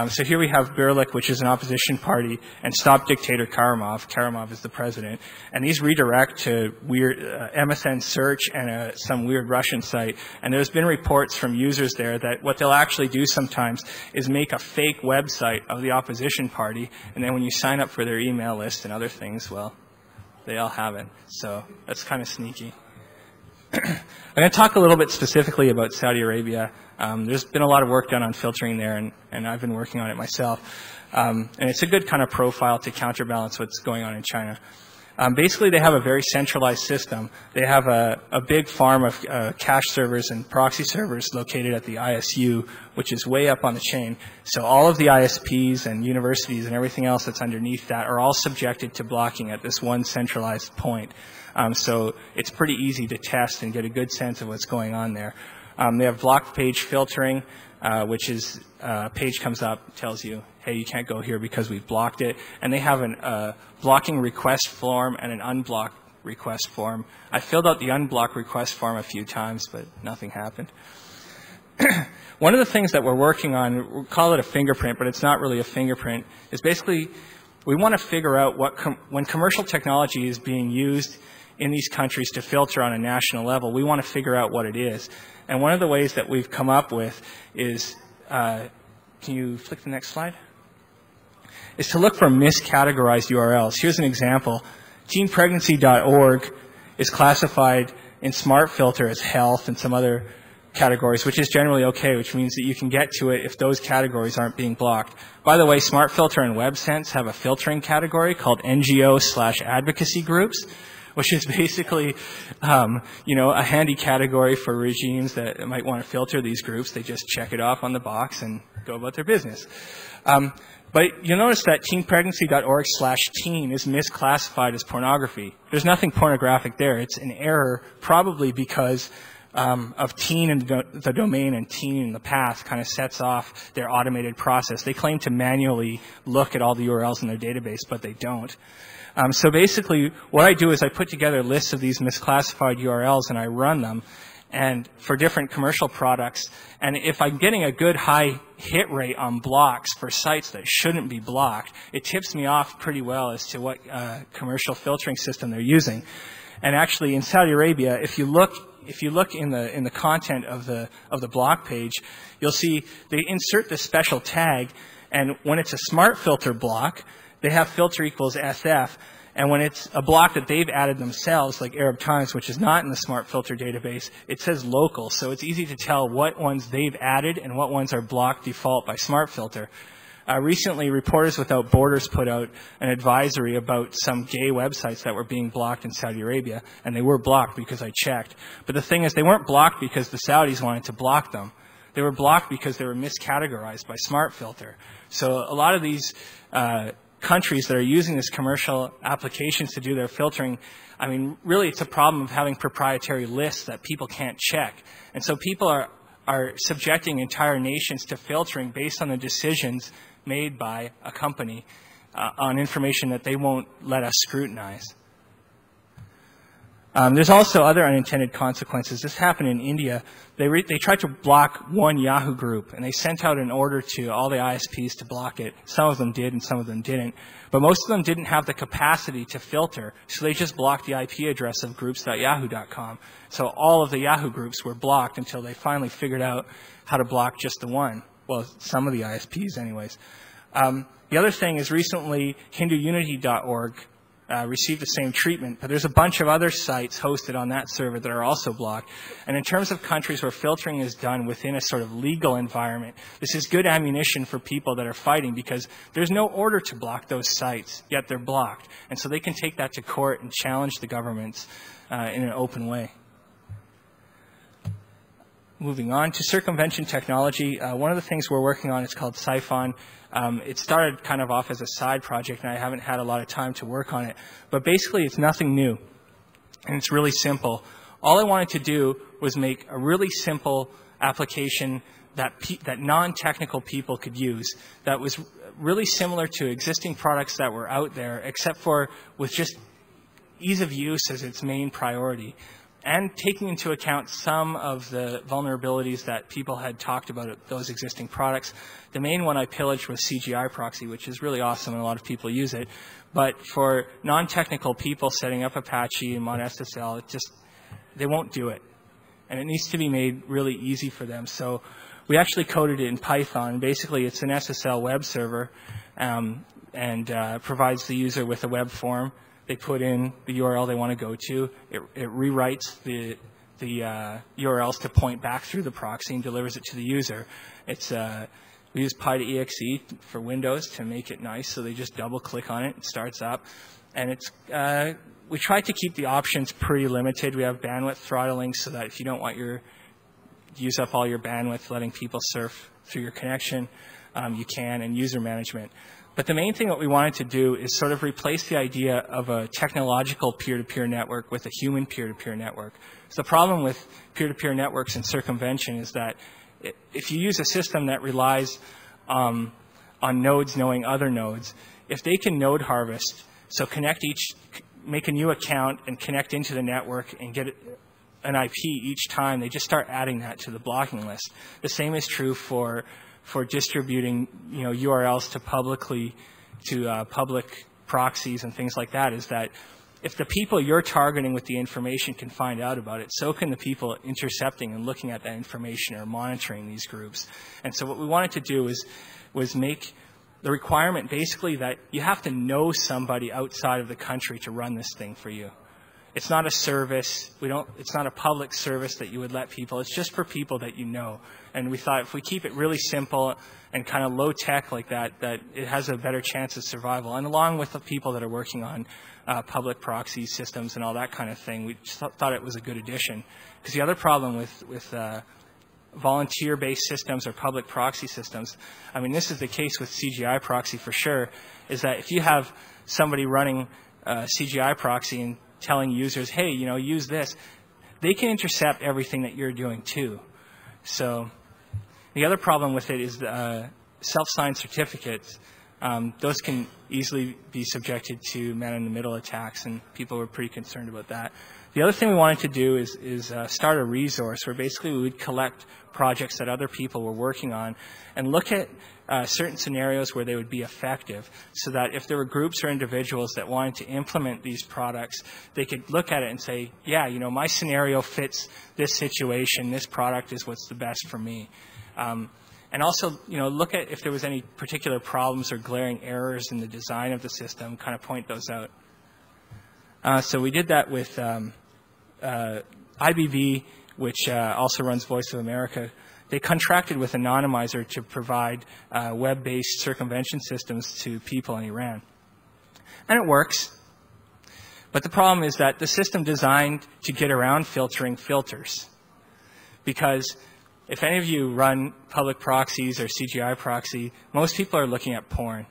So here we have Birlik, which is an opposition party, and Stop Dictator Karimov. Karimov is the president. And these redirect to weird MSN search and some weird Russian site. And there's been reports from users there that what they'll actually do sometimes is make a fake website of the opposition party, and then when you sign up for their email list and other things, well, they all have it. So that's kind of sneaky. I'm going to talk a little bit specifically about Saudi Arabia. There's been a lot of work done on filtering there, and I've been working on it myself. And it's a good kind of profile to counterbalance what's going on in China. Basically, they have a very centralized system. They have a big farm of cache servers and proxy servers located at the ISU, which is way up on the chain. So all of the ISPs and universities and everything else that's underneath that are all subjected to blocking at this one centralized point. So it's pretty easy to test and get a good sense of what's going on there. They have block page filtering, which is a page comes up, tells you, hey, you can't go here because we've blocked it. And they have a blocking request form and an unblock request form. I filled out the unblock request form a few times, but nothing happened. One of the things that we're working on, we call it a fingerprint, but it's not really a fingerprint, is basically we want to figure out when commercial technology is being used in these countries to filter on a national level, we want to figure out what it is. And one of the ways that we've come up with is, can you flick the next slide? Is to look for miscategorized URLs. Here's an example. Teenpregnancy.org is classified in Smart Filter as health and some other categories, which is generally okay, which means that you can get to it if those categories aren't being blocked. By the way, Smart Filter and WebSense have a filtering category called NGO/advocacy groups, which is basically, a handy category for regimes that might want to filter these groups. They just check it off on the box and go about their business. But you'll notice that teenpregnancy.org/teen is misclassified as pornography. There's nothing pornographic there. It's an error, probably because of teen in the domain and teen in the path kind of sets off their automated process. They claim to manually look at all the URLs in their database, but they don't. So basically, what I do is I put together lists of these misclassified URLs and I run them, and for different commercial products. And if I'm getting a good high hit rate on blocks for sites that shouldn't be blocked, it tips me off pretty well as to what commercial filtering system they're using. And actually, in Saudi Arabia, if you look in the content of the block page, you'll see they insert this special tag, and when it's a smart filter block, they have filter equals SF. And when it's a block that they've added themselves, like Arab Times, which is not in the Smart Filter database, it says local. So it's easy to tell what ones they've added and what ones are blocked default by Smart Filter. Recently, Reporters Without Borders put out an advisory about some gay websites that were being blocked in Saudi Arabia, and they were blocked because I checked. But the thing is, they weren't blocked because the Saudis wanted to block them. They were blocked because they were miscategorized by Smart Filter. So a lot of these countries that are using this commercial applications to do their filtering, I mean, really it's a problem of having proprietary lists that people can't check. And so people are subjecting entire nations to filtering based on the decisions made by a company on information that they won't let us scrutinize. There's also other unintended consequences. This happened in India. They tried to block one Yahoo group, and they sent out an order to all the ISPs to block it. Some of them did, and some of them didn't. But most of them didn't have the capacity to filter, so they just blocked the IP address of groups.yahoo.com. So all of the Yahoo groups were blocked until they finally figured out how to block just the one. Well, some of the ISPs anyways. The other thing is recently HinduUnity.org received the same treatment, but there's a bunch of other sites hosted on that server that are also blocked. And in terms of countries where filtering is done within a sort of legal environment, this is good ammunition for people that are fighting because there's no order to block those sites, yet they're blocked. And so they can take that to court and challenge the governments in an open way. Moving on to circumvention technology, one of the things we're working on is called Siphon. It started kind of off as a side project, and I haven't had a lot of time to work on it. But basically, it's nothing new, and it's really simple. All I wanted to do was make a really simple application that non-technical people could use that was really similar to existing products that were out there, except for with just ease of use as its main priority, and taking into account some of the vulnerabilities that people had talked about at those existing products. The main one I pillaged was CGI proxy, which is really awesome and a lot of people use it. But for non-technical people setting up Apache and ModSSL, they won't do it. And it needs to be made really easy for them. So we actually coded it in Python. Basically, it's an SSL web server and provides the user with a web form. They put in the URL they want to go to. It rewrites the URLs to point back through the proxy and delivers it to the user. We use Py2exe for Windows to make it nice, so they just double-click on it. It starts up. And we try to keep the options pretty limited. We have bandwidth throttling so that if you don't want to use up all your bandwidth letting people surf through your connection, you can, and user management. But the main thing that we wanted to do is sort of replace the idea of a technological peer-to-peer network with a human peer-to-peer network. So the problem with peer-to-peer networks and circumvention is that if you use a system that relies on nodes knowing other nodes, if they can node harvest, so make a new account and connect into the network and get an IP each time, they just start adding that to the blocking list. The same is true for distributing, URLs to publicly public proxies and things like that is that if the people you're targeting with the information can find out about it, so can the people intercepting and looking at that information or monitoring these groups. And so what we wanted to do was make the requirement basically that you have to know somebody outside of the country to run this thing for you. It's not a service. It's not a public service that you would let people. It's just for people that you know. And we thought if we keep it really simple and kind of low tech like that, that it has a better chance of survival. And along with the people that are working on public proxy systems and all that kind of thing, we just thought it was a good addition. Because the other problem with volunteer-based systems or public proxy systems, I mean, this is the case with CGI proxy for sure, is that if you have somebody running CGI proxy and telling users, hey, use this, they can intercept everything that you're doing too. So the other problem with it is self-signed certificates. Those can easily be subjected to man-in-the-middle attacks, and people were pretty concerned about that. The other thing we wanted to do is start a resource where basically we would collect projects that other people were working on and look at certain scenarios where they would be effective, so that if there were groups or individuals that wanted to implement these products, they could look at it and say, yeah, my scenario fits this situation, this product is what's the best for me. And also, look at if there was any particular problems or glaring errors in the design of the system, kind of point those out. So we did that with IBV, which also runs Voice of America. They contracted with Anonymizer to provide web-based circumvention systems to people in Iran. And it works. But the problem is that the system designed to get around filtering filters. Because if any of you run public proxies or CGI proxy, most people are looking at porn.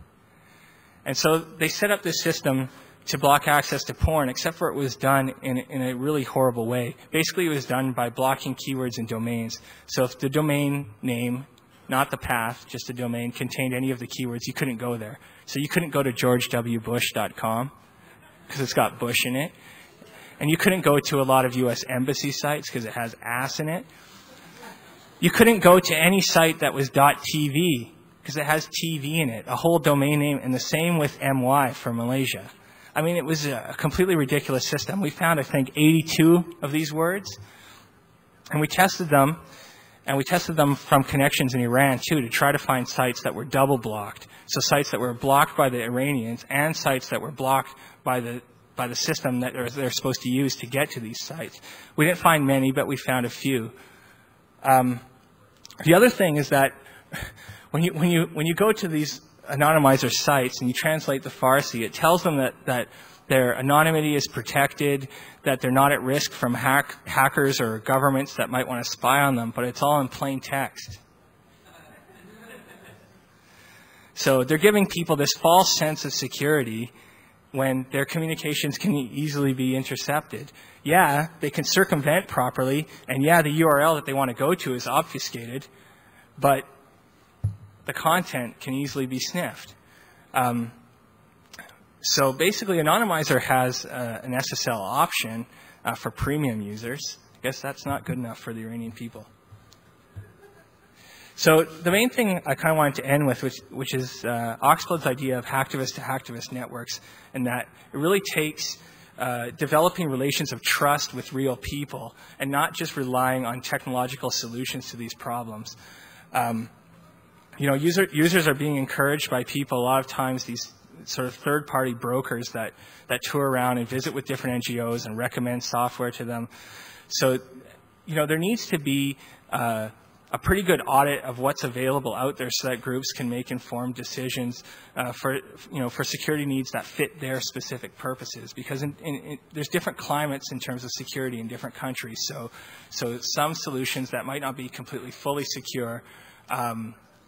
And so they set up this system to block access to porn, except for it was done in a really horrible way. Basically, it was done by blocking keywords and domains. So if the domain name, not the path, just the domain, contained any of the keywords, you couldn't go there. So you couldn't go to georgewbush.com because it's got Bush in it. And you couldn't go to a lot of U.S. embassy sites because it has ass in it. You couldn't go to any site that was .tv because it has TV in it, a whole domain name, and the same with MY for Malaysia. I mean, it was a completely ridiculous system. We found, I think, 82 of these words, and we tested them, and we tested them from connections in Iran, too, to try to find sites that were double blocked. So sites that were blocked by the Iranians and sites that were blocked by the system that they're supposed to use to get to these sites. We didn't find many, but we found a few. The other thing is that when you go to these anonymizer sites and you translate the Farsi, it tells them that their anonymity is protected, that they're not at risk from hackers or governments that might want to spy on them, but it's all in plain text. So they're giving people this false sense of security when their communications can easily be intercepted. Yeah, they can circumvent properly, and yeah, the URL that they want to go to is obfuscated, but the content can easily be sniffed. So basically, Anonymizer has an SSL option for premium users. I guess that's not good enough for the Iranian people. So the main thing I kind of wanted to end with, which is Oxblood's idea of hacktivist-to-hacktivist networks, and that it really takes developing relations of trust with real people and not just relying on technological solutions to these problems. Users are being encouraged by people a lot of times, these sort of third-party brokers that tour around and visit with different NGOs and recommend software to them. So, there needs to be a pretty good audit of what's available out there so that groups can make informed decisions for security needs that fit their specific purposes. Because there's different climates in terms of security in different countries. So some solutions that might not be completely fully secure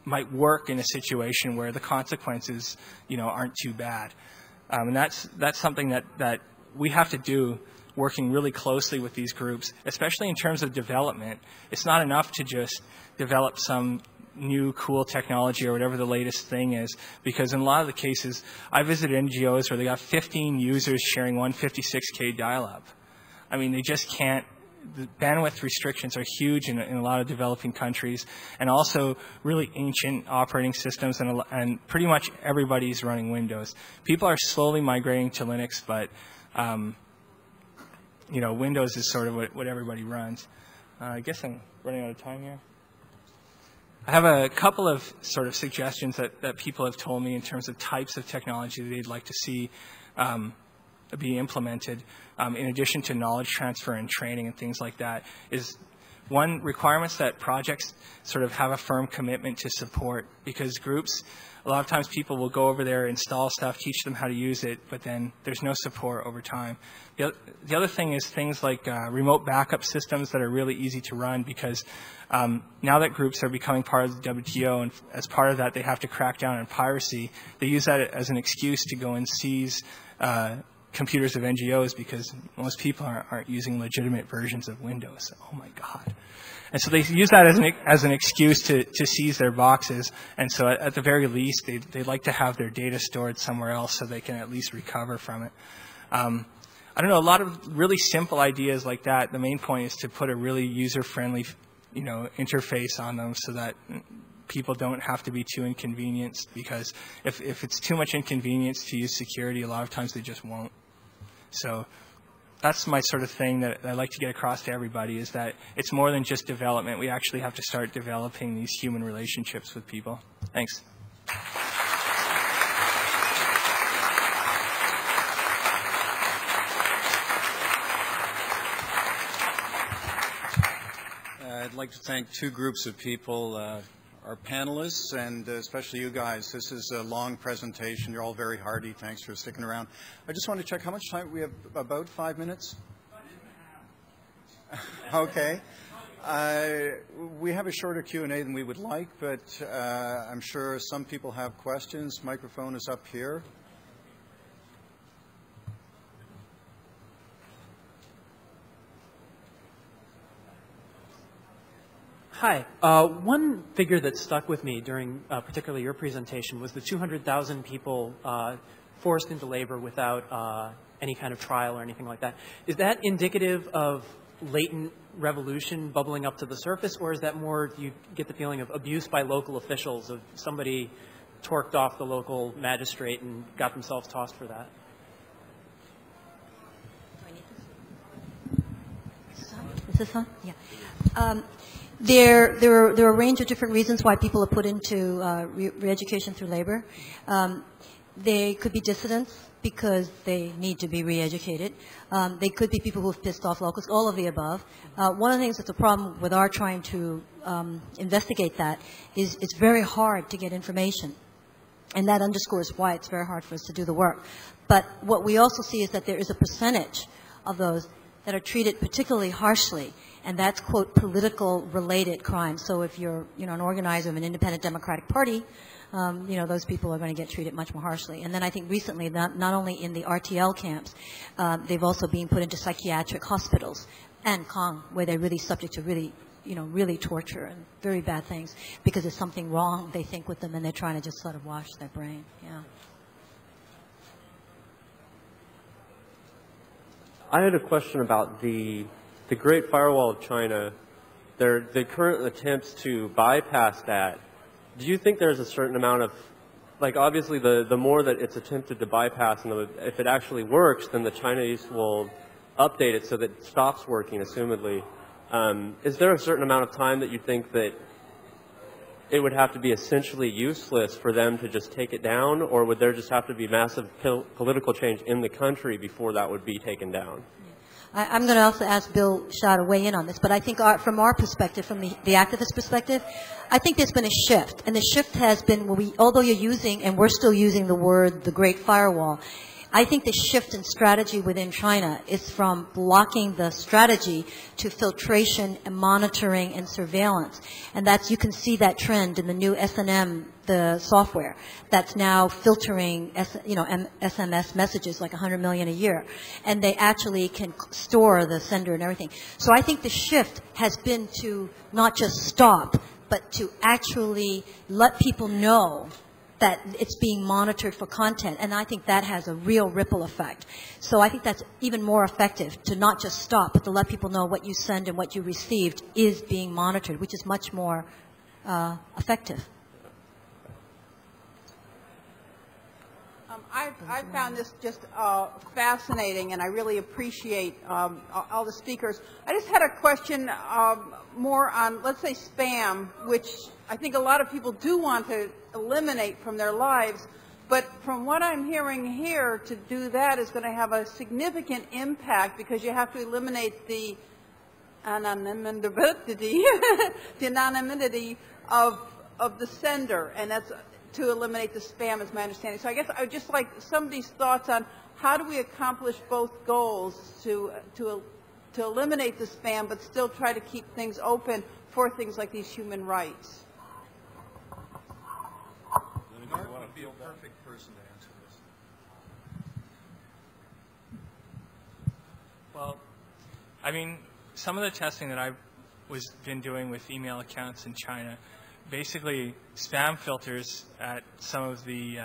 might work in a situation where the consequences, aren't too bad. And that's something that we have to do, working really closely with these groups, especially in terms of development. It's not enough to just develop some new cool technology or whatever the latest thing is, because in a lot of the cases, I visited NGOs where they got 15 users sharing one 56K dial-up. I mean, they just can't the bandwidth restrictions are huge in a lot of developing countries, and also really ancient operating systems, and pretty much everybody's running Windows. People are slowly migrating to Linux, but Windows is sort of what everybody runs. I guess I'm running out of time here. I have a couple of sort of suggestions that people have told me in terms of types of technology that they'd like to see be implemented, in addition to knowledge transfer and training and things like that. Is one, requirements that projects sort of have a firm commitment to support, because groups, a lot of times people will go over there, install stuff, teach them how to use it, but then there's no support over time. The other thing is things like remote backup systems that are really easy to run, because now that groups are becoming part of the WTO, and as part of that they have to crack down on piracy, they use that as an excuse to go and seize computers of NGOs, because most people aren't using legitimate versions of Windows. Oh my God. And so they use that as an excuse to seize their boxes. And so at the very least, they like to have their data stored somewhere else so they can at least recover from it. I don't know, a lot of really simple ideas like that. The main point is to put a really user-friendly, interface on them so that people don't have to be too inconvenienced, because if it's too much inconvenience to use security, a lot of times they just won't. So that's my sort of thing that I like to get across to everybody, is that it's more than just development. We actually have to start developing these human relationships with people. Thanks. I'd like to thank two groups of people, our panelists, and especially you guys. This is a long presentation. You're all very hardy. Thanks for sticking around. I just want to check how much time we have. About 5 minutes? Okay. We have a shorter Q&A than we would like, but I'm sure some people have questions. Microphone is up here. Hi. One figure that stuck with me during particularly your presentation was the 200,000 people forced into labor without any kind of trial or anything like that. Is that indicative of latent revolution bubbling up to the surface, or is that more, do you get the feeling of abuse by local officials, of somebody torqued off the local magistrate and got themselves tossed for that? Is this on? Yeah. There are a range of different reasons why people are put into re-education through labor. They could be dissidents because they need to be re-educated. They could be people who have pissed off locals, all of the above. One of the things that's a problem with our trying to investigate that is it's very hard to get information. And that underscores why it's very hard for us to do the work. But what we also see is that there is a percentage of those that are treated particularly harshly, and that's, quote, political related crimes. So if you're, an organizer of an independent Democratic Party, those people are going to get treated much more harshly. And then I think recently, not only in the RTL camps, they've also been put into psychiatric hospitals and Kong, where they're really subject to really torture and very bad things because there's something wrong, they think, with them, and they're trying to just sort of wash their brain. Yeah. I had a question about the Great Firewall of China. The current attempts to bypass that. Do you think there's a certain amount of, obviously the more that it's attempted to bypass, and if it actually works, then the Chinese will update it so that it stops working, assumedly. Is there a certain amount of time that you think that it would have to be essentially useless for them to just take it down, or would there just have to be massive political change in the country before that would be taken down? I'm going to also ask Bill Shaw to weigh in on this, but I think from our perspective, from the activist perspective, I think there's been a shift, and the shift has been, although you're using, and we're still using the word, the Great Firewall, I think the shift in strategy within China is from blocking the strategy to filtration and monitoring and surveillance. And you can see that trend in the new S&M, the software, that's now filtering, SMS messages, like 100 million a year. And they actually can store the sender and everything. So I think the shift has been to not just stop, but to actually let people know that it's being monitored for content, and I think that has a real ripple effect. So I think that's even more effective, to not just stop, but to let people know what you send and what you received is being monitored, which is much more effective. I found this just fascinating, and I really appreciate all the speakers. I just had a question more on, let's say, spam, which I think a lot of people do want to eliminate from their lives. But from what I'm hearing here, to do that is going to have a significant impact, because you have to eliminate the anonymity, the anonymity of the sender, and that's to eliminate the spam, is my understanding. So I guess I would just like somebody's thoughts on how do we accomplish both goals, to eliminate the spam but still try to keep things open for things like these human rights. Mark would be a perfect person to answer this. Well, I mean, some of the testing that I've been doing with email accounts in China, basically spam filters at some of the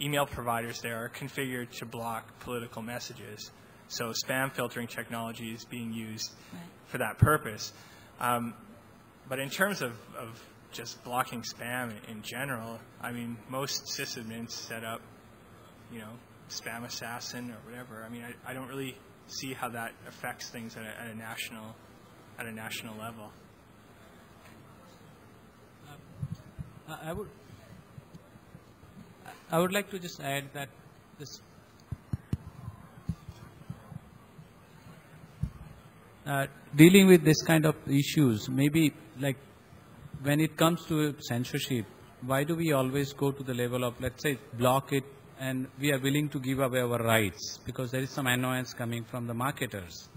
email providers there are configured to block political messages. So spam filtering technology is being used for that purpose. But in terms of just blocking spam in general, I mean, most sysadmins set up, you know, spam assassin or whatever. I mean, I don't really see how that affects things at a national level. I would like to just add that this dealing with this kind of issues, maybe like when it comes to censorship, why do we always go to the level of, let's say, block it, and we are willing to give away our rights because there is some annoyance coming from the marketers?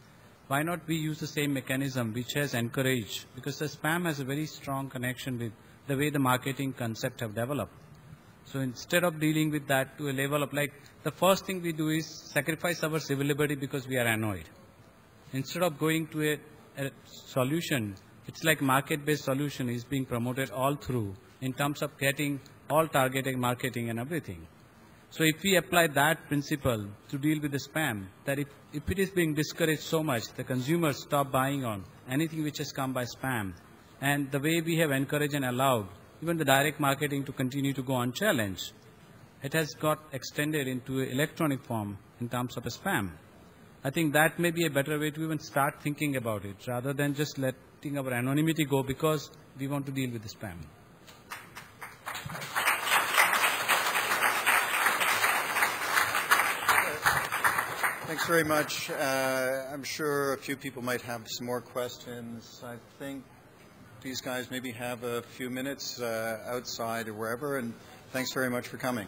Why not we use the same mechanism which has encouraged, because the spam has a very strong connection with the way the marketing concept have developed. So instead of dealing with that to a level of, like, the first thing we do is sacrifice our civil liberty because we are annoyed. Instead of going to a solution, it's like market-based solution is being promoted all through in terms of getting all targeted marketing and everything. So if we apply that principle to deal with the spam, that if it is being discouraged so much, the consumers stop buying on anything which has come by spam, and the way we have encouraged and allowed even the direct marketing to continue to go unchallenged, it has got extended into an electronic form in terms of a spam. I think that may be a better way to even start thinking about it, rather than just letting our anonymity go because we want to deal with the spam. Thanks very much. I'm sure a few people might have some more questions. I think these guys maybe have a few minutes outside or wherever, and thanks very much for coming.